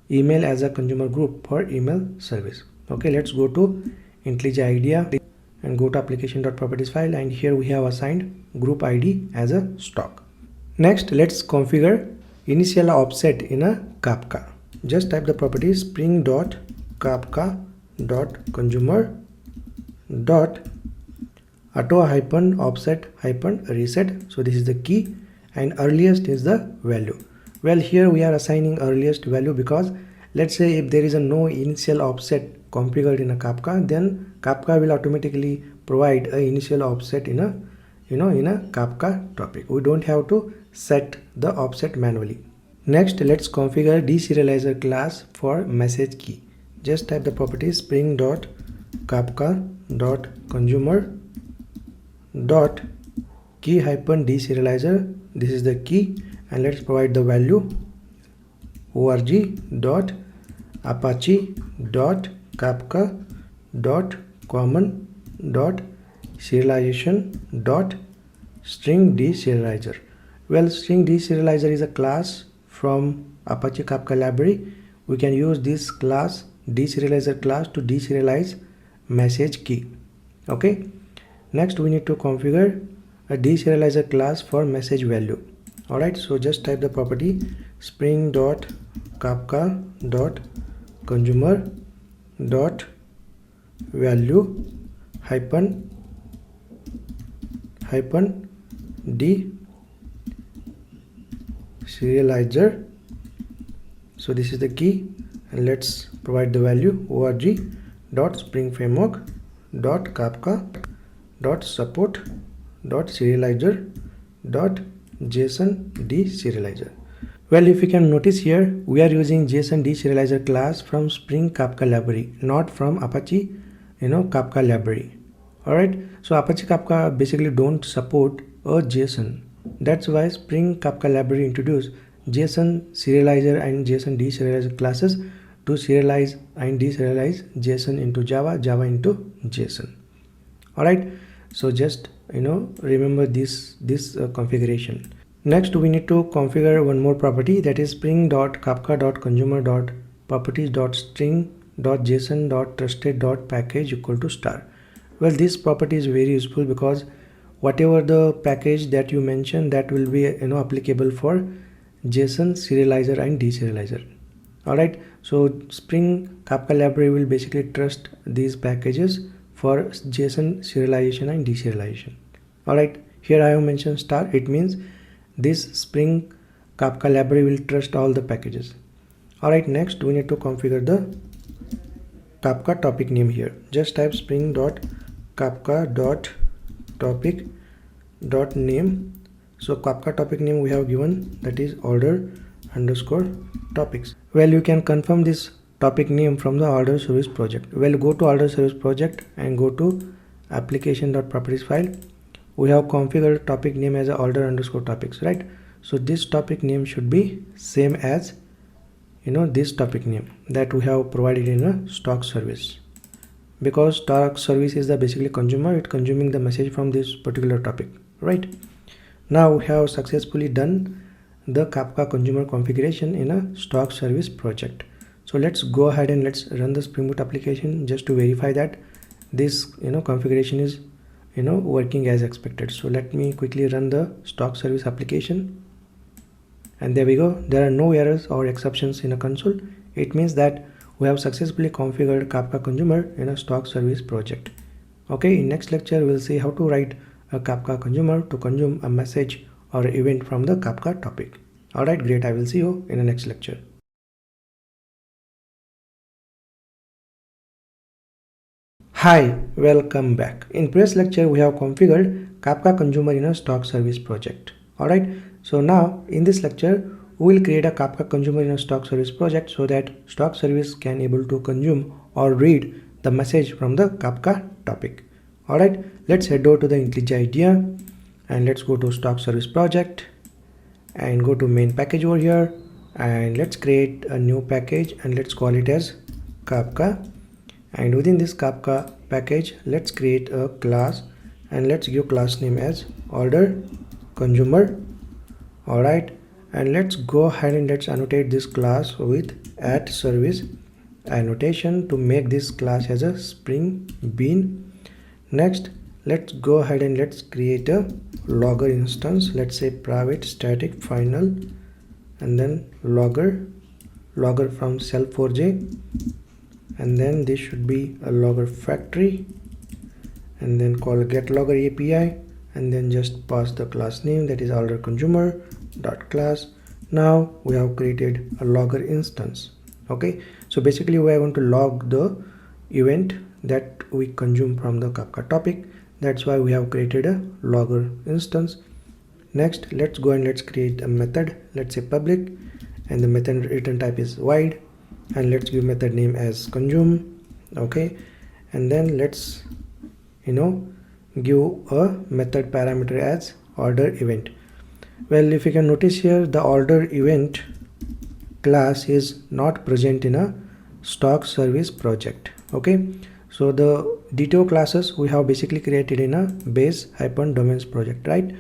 email as a consumer group for email service. Okay, let's go to IntelliJ idea and go to application.properties file, and here we have assigned group ID as a stock. Next, let's configure initial offset in a Kafka. Just type the property spring.kafka.consumer auto-offset-reset. So this is the key, and earliest is the value. Well, here we are assigning earliest value because let's say if there is a no initial offset configured in a Kafka, then Kafka will automatically provide a initial offset in a Kafka topic. We don't have to set the offset manually. Next, let's configure deserializer class for message key. Just type the property spring.kafka.consumer.key-deserializer. This is the key, and let's provide the value org.apache.kafka.common.serialization.string-deserializer. Well, string deserializer is a class from Apache Kafka library. We can use this class, deserializer class, to deserialize message key. Okay, next we need to configure a deserializer class for message value. Alright, so just type the property spring.kafka.consumer.value hyphen deserializer. So this is the key, and let's provide the value org.spring framework.kafka.support.serializer.json deserializer. Well, if you can notice here, we are using JSON deserializer class from Spring Kafka library, not from Apache Kafka library. Alright, so Apache Kafka basically don't support a JSON. That's why Spring Kafka library introduced JSON serializer and JSON deserializer classes to serialize and deserialize JSON into Java, Java into JSON. Alright, so just remember this configuration. Next, we need to configure one more property, that is spring.kafka.consumer.properties.string.json.trusted.package equal to star. Well, this property is very useful because whatever the package that you mention, that will be applicable for JSON serializer and deserializer. Alright, so Spring Kafka library will basically trust these packages for JSON serialization and deserialization. Alright, here I have mentioned star. It means this Spring Kafka library will trust all the packages. Alright, next we need to configure the Kafka topic name here. Just type spring.kafka.topic.name. So Kafka topic name we have given, that is order_topics. Well, you can confirm this topic name from the OrderService project. Well, go to OrderService project and go to application.properties file. We have configured topic name as a order_topics, right? So this topic name should be same as this topic name that we have provided in a StockService, because StockService is the basically consumer, it consuming the message from this particular topic, right? Now we have successfully done the Kafka consumer configuration in a StockService project. So let's go ahead and let's run the Spring Boot application just to verify that this configuration is working as expected. So let me quickly run the StockService application, and there we go. There are no errors or exceptions in a console. It means that we have successfully configured Kafka consumer in a StockService project. Okay, in next lecture we'll see how to write a Kafka consumer to consume a message or event from the Kafka topic. Alright, great. I will see you in the next lecture. Hi, welcome back. In previous lecture, we have configured Kafka consumer in a StockService project. Alright, so now in this lecture, we will create a Kafka consumer in a StockService project so that StockService can able to consume or read the message from the Kafka topic. Alright, let's head over to the IntelliJ idea and let's go to StockService project and go to main package over here and let's create a new package and let's call it as Kafka. And within this Kafka package, let's create a class and let's give class name as order consumer. Alright, and let's go ahead and let's annotate this class with @service annotation to make this class as a Spring Bean. Next, let's go ahead and let's create a logger instance. Let's say private static final and then logger from self4j, and then this should be a logger factory, and then call get logger API, and then just pass the class name, that is order consumer dot class. Now we have created a logger instance. Okay, so basically we are going to log the event that we consume from the Kafka topic. That's why we have created a logger instance. Next, let's go and let's create a method. Let's say public, and the method return type is void, and let's give method name as consume. Okay, and then let's give a method parameter as OrderEvent. Well, if you can notice here, the OrderEvent class is not present in a StockService project. Okay, so the detail classes we have basically created in a base-domains project, right?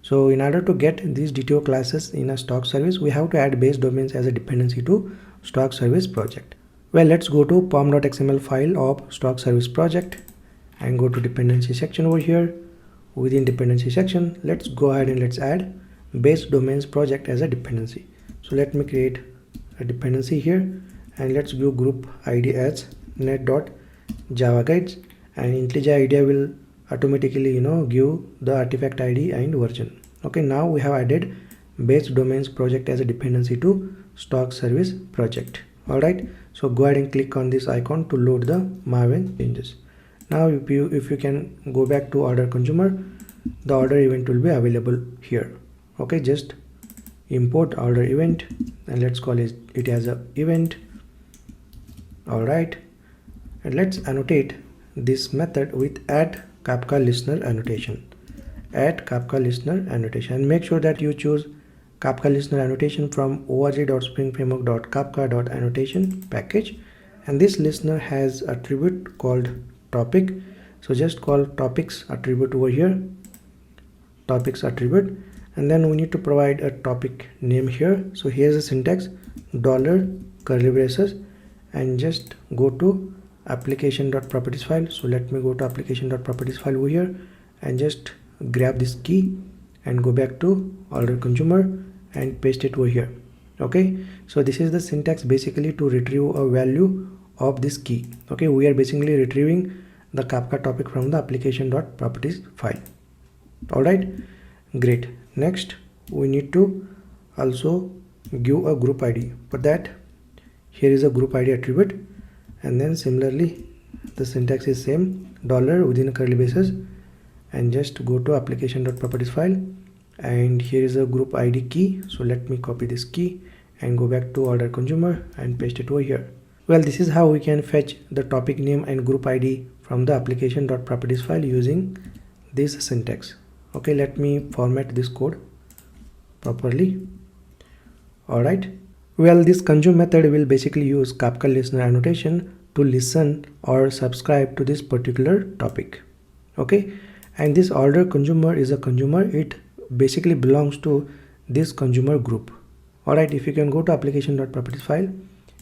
So in order to get these detail classes in a StockService, we have to add base domains as a dependency to StockService project. Well, let's go to pom.xml file of StockService project and go to dependency section over here. Within dependency section, let's go ahead and let's add base domains project as a dependency. So let me create a dependency here and let's give group ID as net.javaguides, and IntelliJ idea will automatically give the artifact ID and version. Okay, now we have added base domains project as a dependency to StockService project. Alright, so go ahead and click on this icon to load the Maven changes. Now if you can go back to order consumer, the order event will be available here. Okay, just import order event and let's call it as a event. Alright, and let's annotate this method with @Kafka listener annotation. @Kafka listener annotation, and make sure that you choose Kafka listener annotation from org.springframework.kafka.annotation package, and this listener has attribute called topic. So just call topics attribute over here, topics attribute, and then we need to provide a topic name here. So here's the syntax, $curly braces, and just go to application.properties file. So let me go to application.properties file over here and just grab this key and go back to order consumer and paste it over here. Okay, so this is the syntax basically to retrieve a value of this key. Okay, we are basically retrieving the Kafka topic from the application.properties file. Alright, great. Next, we need to also give a group ID. For that, here is a group ID attribute, and then similarly the syntax is same, dollar within curly braces, and just go to application.properties file, and here is a group ID key. So let me copy this key and go back to order consumer and paste it over here. Well, this is how we can fetch the topic name and group ID from the application.properties file using this syntax. Okay, let me format this code properly. Alright, well, this consume method will basically use Kafka listener annotation to listen or subscribe to this particular topic. Okay, and this order consumer is a consumer, it basically belongs to this consumer group. Alright, if you can go to application.properties file,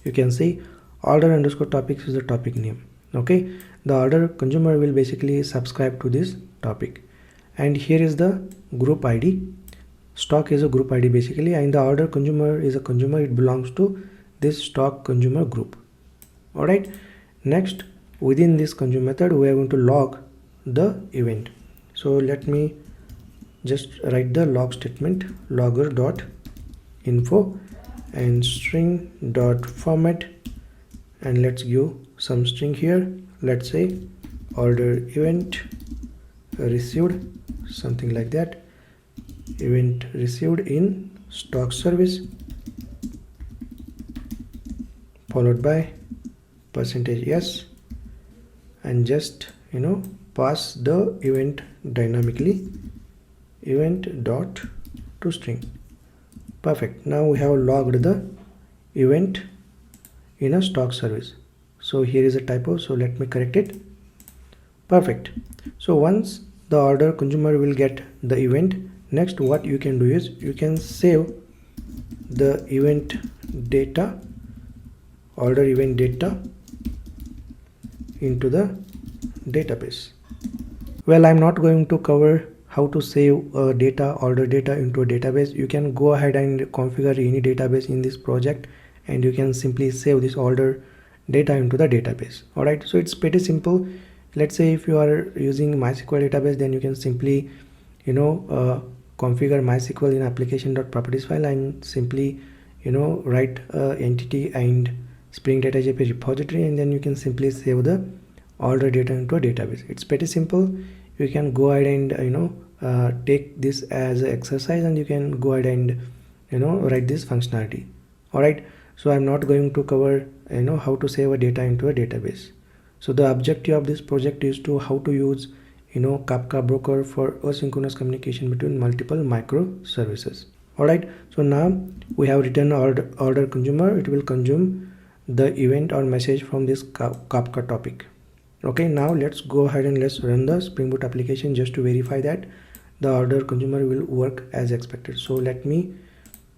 you can see order_topics is the topic name. Okay, the order consumer will basically subscribe to this topic, and here is the group ID. Stock is a group ID basically, and the order consumer is a consumer, it belongs to this stock consumer group. Alright, next within this consume method we are going to log the event. So let me just write the log statement, logger.info and string.format, and let's give some string here. Let's say order event received, something like that, event received in StockService, followed by %s, and just pass the event dynamically, event dot to string. Perfect. Now we have logged the event in a StockService. So here is a typo, so let me correct it. Perfect. So once the order consumer will get the event, next what you can do is you can save the event data, order event data, into the database. Well, I'm not going to cover how to save order data into a database. You can go ahead and configure any database in this project, and you can simply save this order data into the database. All right, so it's pretty simple. Let's say if you are using MySQL database, then you can simply configure MySQL in application.properties file and simply write entity and Spring Data JP repository, and then you can simply save the order data into a database. It's pretty simple. You can go ahead and take this as an exercise, and you can go ahead and write this functionality. All right, so I'm not going to cover how to save a data into a database. So the objective of this project is to how to use Kafka broker for asynchronous communication between multiple microservices. All right, so now we have written order consumer. It will consume the event or message from this Kafka topic. Okay, now let's go ahead and let's run the Spring Boot application just to verify that the order consumer will work as expected. So let me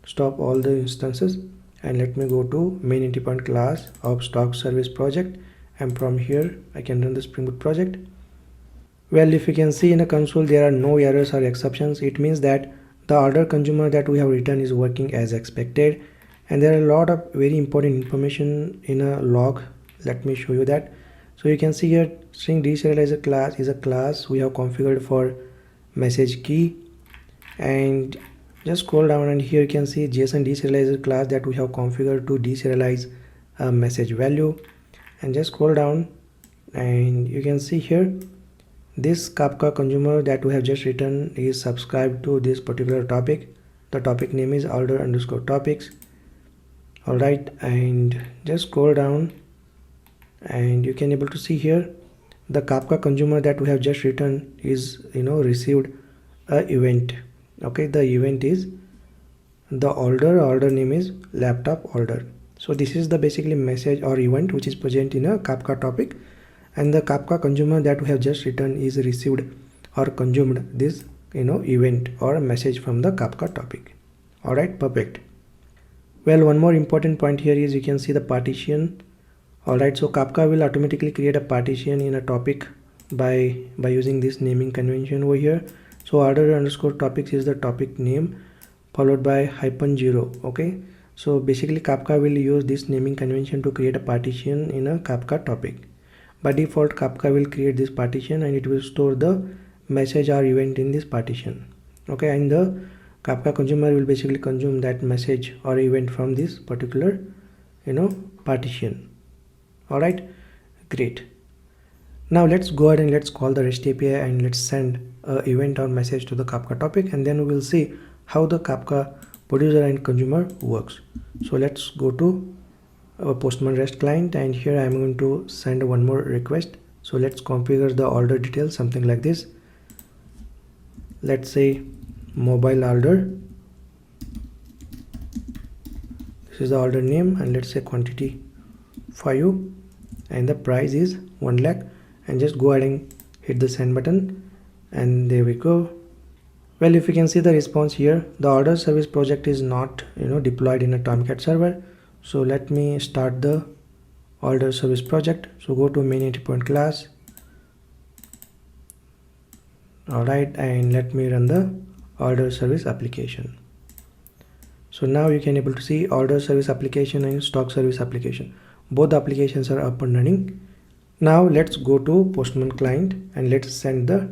stop all the instances and let me go to main endpoint class of StockService project, and from here I can run the Spring Boot project. Well, if you can see in the console, there are no errors or exceptions. It means that the order consumer that we have written is working as expected, and there are a lot of very important information in a log. Let me show you that. So you can see here string deserializer class is a class we have configured for message key, and just scroll down and here you can see JSON deserializer class that we have configured to deserialize a message value, and just scroll down and you can see here this Kafka consumer that we have just written is subscribed to this particular topic. The topic name is order_topics. All right, and just scroll down and you can able to see here the Kafka consumer that we have just written is received a event. Okay, the event is the order name is laptop order. So this is the basically message or event which is present in a Kafka topic, and the Kafka consumer that we have just written is received or consumed this event or message from the Kafka topic. All right, perfect. Well, one more important point here is you can see the partition. All right, so Kafka will automatically create a partition in a topic by using this naming convention over here. So order_topics is the topic name followed by -0. Okay, so basically Kafka will use this naming convention to create a partition in a Kafka topic. By default, Kafka will create this partition and it will store the message or event in this partition. Okay, and the Kafka consumer will basically consume that message or event from this particular partition. All right, great. Now let's go ahead and let's call the REST API and let's send an event or message to the Kafka topic, and then we will see how the Kafka producer and consumer works. So let's go to our Postman REST client, and here I'm going to send one more request. So let's configure the order details, something like this. Let's say mobile order. This is the order name, and let's say quantity 5 and the price is 1 lakh, and just go ahead and hit the send button, and there we go. Well, if you can see the response here, the OrderService project is not deployed in a Tomcat server. So let me start the OrderService project. So go to main endpoint class. All right, and let me run the OrderService application. So now you can able to see OrderService application and StockService application. Both the applications are up and running. Now let's go to Postman client and let's send the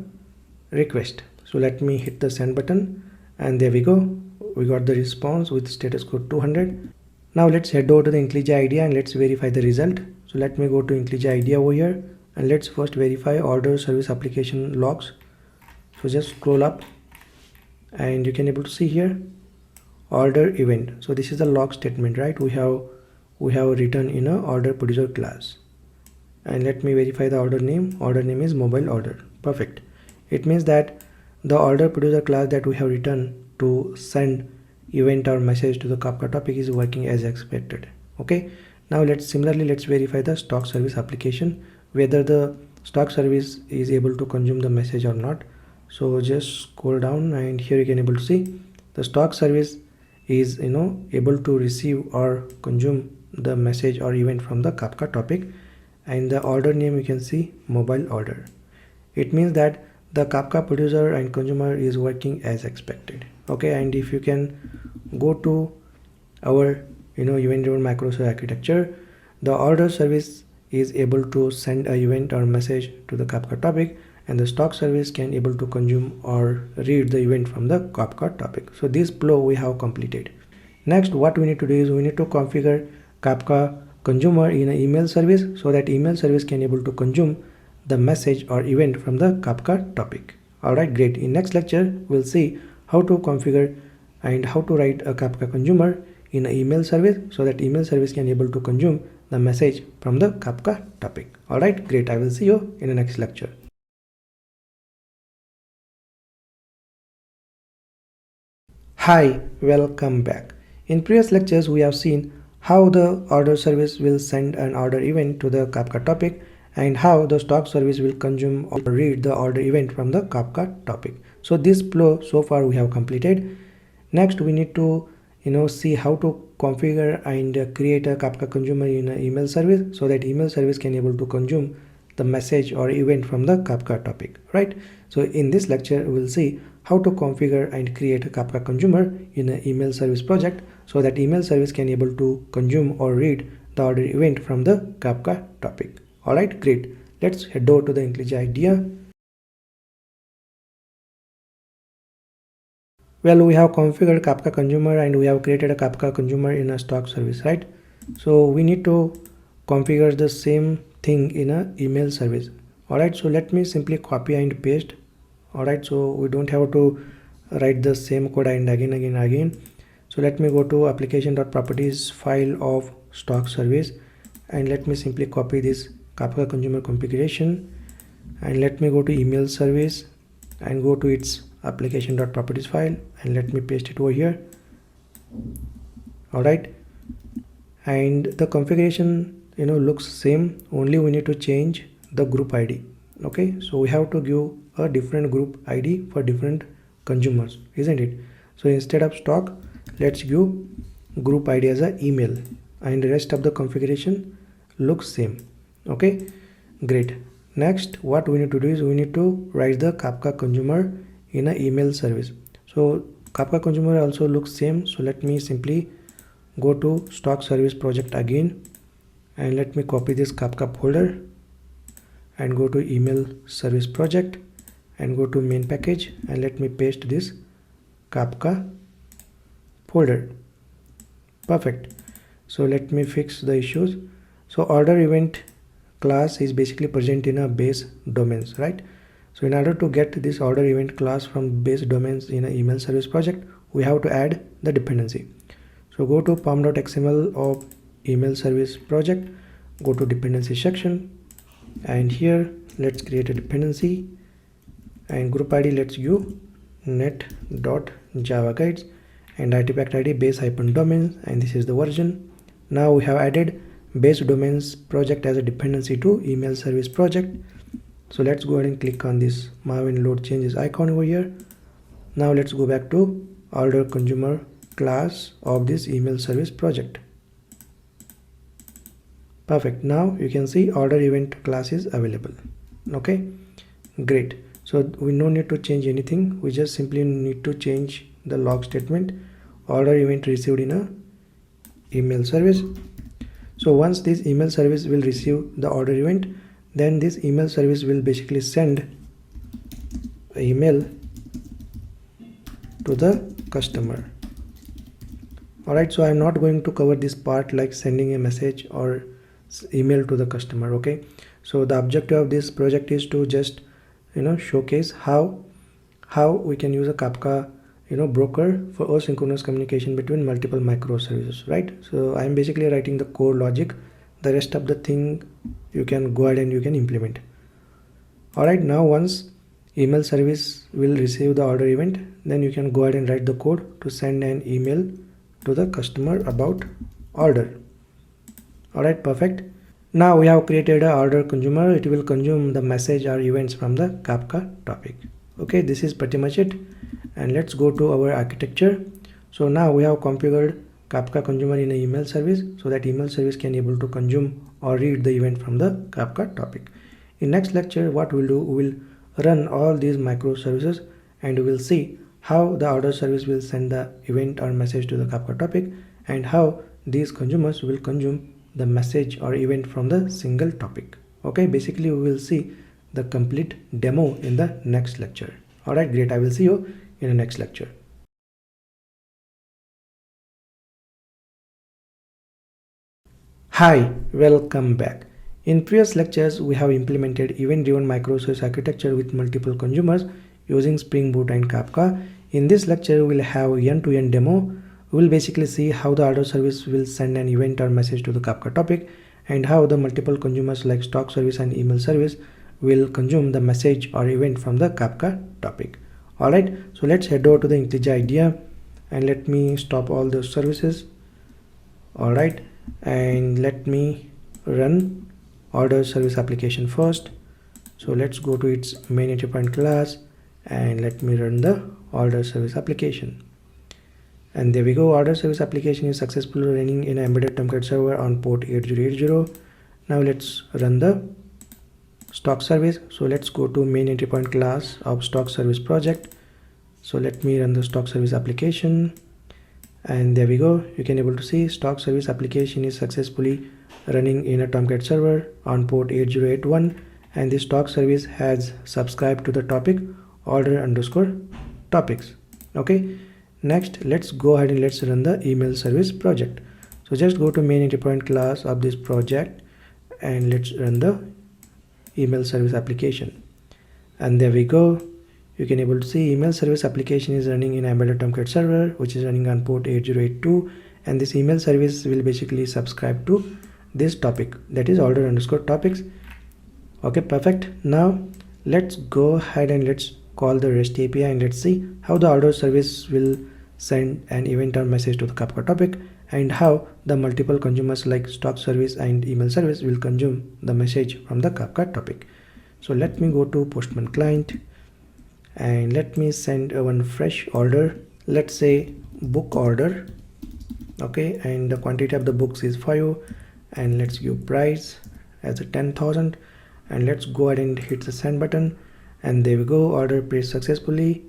request. So let me hit the send button, and there we go. We got the response with status code 200. Now let's head over to the IntelliJ IDEA and let's verify the result. So let me go to IntelliJ IDEA over here. and let's first verify order service application logs. So just scroll up and you can able to see here order event. So this is the log statement, right? We have written in a order producer class. And let me verify the order name. Order name is mobile order. Perfect. It means that the order producer class that we have written to send event or message to the Kafka topic is working as expected. Okay, now let's verify the stock service application, whether the stock service is able to consume the message or not. So just scroll down and here you can able to see the stock service is able to receive or consume the message or event from the Kafka topic, and the order name you can see mobile order. It means that the Kafka producer and consumer is working as expected. Okay, and if you can go to our event-driven microservice architecture, the order service is able to send an event or message to the Kafka topic, and the stock service can able to consume or read the event from the Kafka topic. So this flow we have completed. Next, what we need to do is we need to configure Kafka consumer in an email service so that email service can able to consume the message or event from the Kafka topic. Alright, great. In next lecture, we'll see how to configure and how to write a Kafka consumer in an email service so that email service can able to consume the message from the Kafka topic. Alright, great. I will see you in the next lecture. Hi, welcome back. In previous lectures, we have seen how the order service will send an order event to the Kafka topic and how the stock service will consume or read the order event from the Kafka topic. So this flow so far we have completed. Next, we need to see how to configure and create a Kafka consumer in an email service so that email service can able to consume the message or event from the Kafka topic, right? So in this lecture, we'll see how to configure and create a Kafka consumer in an email service project so that email service can able to consume or read the order event from the Kafka topic. Alright, great. Let's head over to the IntelliJ idea. Well, we have configured Kafka consumer and we have created a Kafka consumer in a stock service, right? So we need to configure the same thing in a email service. Alright, so let me simply copy and paste. Alright, so we don't have to write the same code and again. So let me go to application.properties file of stock service and let me simply copy this Kafka consumer configuration and let me go to email service and go to its application.properties file and let me paste it over here. Alright, and the configuration looks same, only we need to change the group ID. Okay, so we have to give a different group ID for different consumers, isn't it? So instead of stock, let's give group ID as a email and the rest of the configuration looks same. Okay, great. Next, what we need to do is we need to write the Kafka consumer in an email service. So Kafka consumer also looks same. So let me simply go to stock service project again and let me copy this Kafka folder and go to email service project and go to main package and let me paste this Kafka folder. Perfect. So let me fix the issues. So order event class is basically present in a base domains, right? So in order to get this order event class from base domains in an email service project, we have to add the dependency. So go to pom.xml of email service project, go to dependency section and here let's create a dependency and group ID let's give net.java guides and artifact ID base-domains and this is the version. Now we have added base domains project as a dependency to email service project. So let's go ahead and click on this Maven load changes icon over here. Now let's go back to order consumer class of this email service project. Perfect. Now you can see order event class is available. Okay, great. So we no need to change anything. We just simply need to change the log statement order event received in a email service. So once this email service will receive the order event, then this email service will basically send an email to the customer. Alright, so I'm not going to cover this part like sending a message or email to the customer. Okay, So the objective of this project is to just showcase how we can use a Kafka broker for asynchronous communication between multiple microservices, right? So I'm basically writing the core logic. The rest of the thing you can go ahead and you can implement. All right, now once email service will receive the order event, then you can go ahead and write the code to send an email to the customer about order. All right, perfect. Now we have created a order consumer. It will consume the message or events from the Kafka topic. Okay, this is pretty much it. And let's go to our architecture. So now we have configured Kafka consumer in an email service, so that email service can able to consume or read the event from the Kafka topic. In next lecture, what we'll do, we will run all these microservices and we will see how the order service will send the event or message to the Kafka topic, and how these consumers will consume the message or event from the single topic. Okay, basically we will see the complete demo in the next lecture. All right, great. I will see you in the next lecture. Hi, welcome back. In previous lectures, we have implemented event-driven microservice architecture with multiple consumers using Spring Boot and Kafka. In this lecture, we'll have end-to-end demo. We'll basically see how the order service will send an event or message to the Kafka topic, and how the multiple consumers like StockService and email service will consume the message or event from the Kafka topic. Alright, so let's head over to the IntelliJ idea and let me stop all the services. Alright, and let me run order service application first. So let's go to its main entry point class and let me run the order service application. And there we go, order service application is successfully running in an embedded Tomcat server on port 8080. Now let's run the StockService. So let's go to main entry point class of StockService project. So let me run the StockService application, and there we go. You can able to see StockService application is successfully running in a Tomcat server on port 8081, and the StockService has subscribed to the topic order_topics. Okay, next let's go ahead and let's run the email service project. So just go to main entry point class of this project and let's run the email service application. And there we go. You can able to see email service application is running in embedded Tomcat server, which is running on port 8082, and this email service will basically subscribe to this topic, that is order_topics. Okay, perfect. Now let's go ahead and let's call the REST API and let's see how the order service will send an event or message to the Kafka topic, and how the multiple consumers like StockService and email service will consume the message from the Kafka topic. So let me go to Postman client and let me send one fresh order. Let's say book order. Okay, and the quantity of the books is 5, and let's give price as a 10,000, and let's go ahead and hit the send button. And there we go, order placed successfully,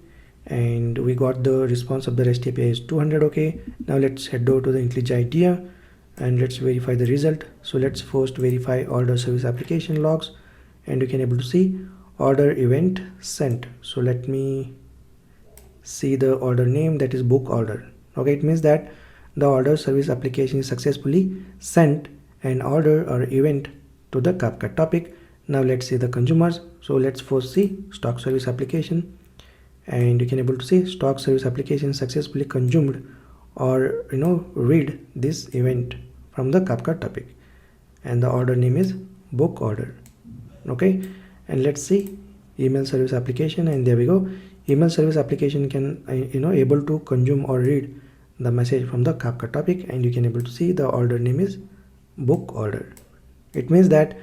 and we got the response of the REST API is 200. Okay, now let's head over to the IntelliJ idea and let's verify the result. So let's first verify order service application logs, and you can able to see order event sent. So let me see the order name, that is book order. Okay, it means that the order service application is successfully sent an order or event to the Kafka topic. Now let's see the consumers. So let's first see StockService application, and you can able to see StockService application successfully consumed or read this event from the Kafka topic, and the order name is book order. Okay, and let's see email service application, and there we go. Email service application can able to consume or read the message from the Kafka topic, and you can able to see the order name is book order. It means that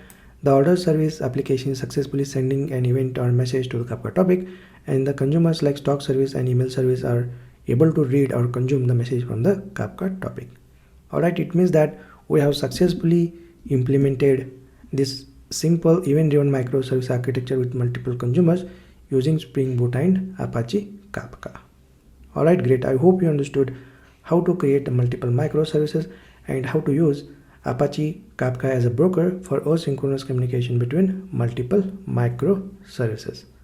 the order service application is successfully sending an event or message to the Kafka topic, and the consumers like StockService and email service are able to read or consume the message from the Kafka topic. Alright, it means that we have successfully implemented this simple event-driven microservice architecture with multiple consumers using Spring Boot and Apache Kafka. Alright, great. I hope you understood how to create multiple microservices and how to use Apache Kafka as a broker for asynchronous communication between multiple microservices.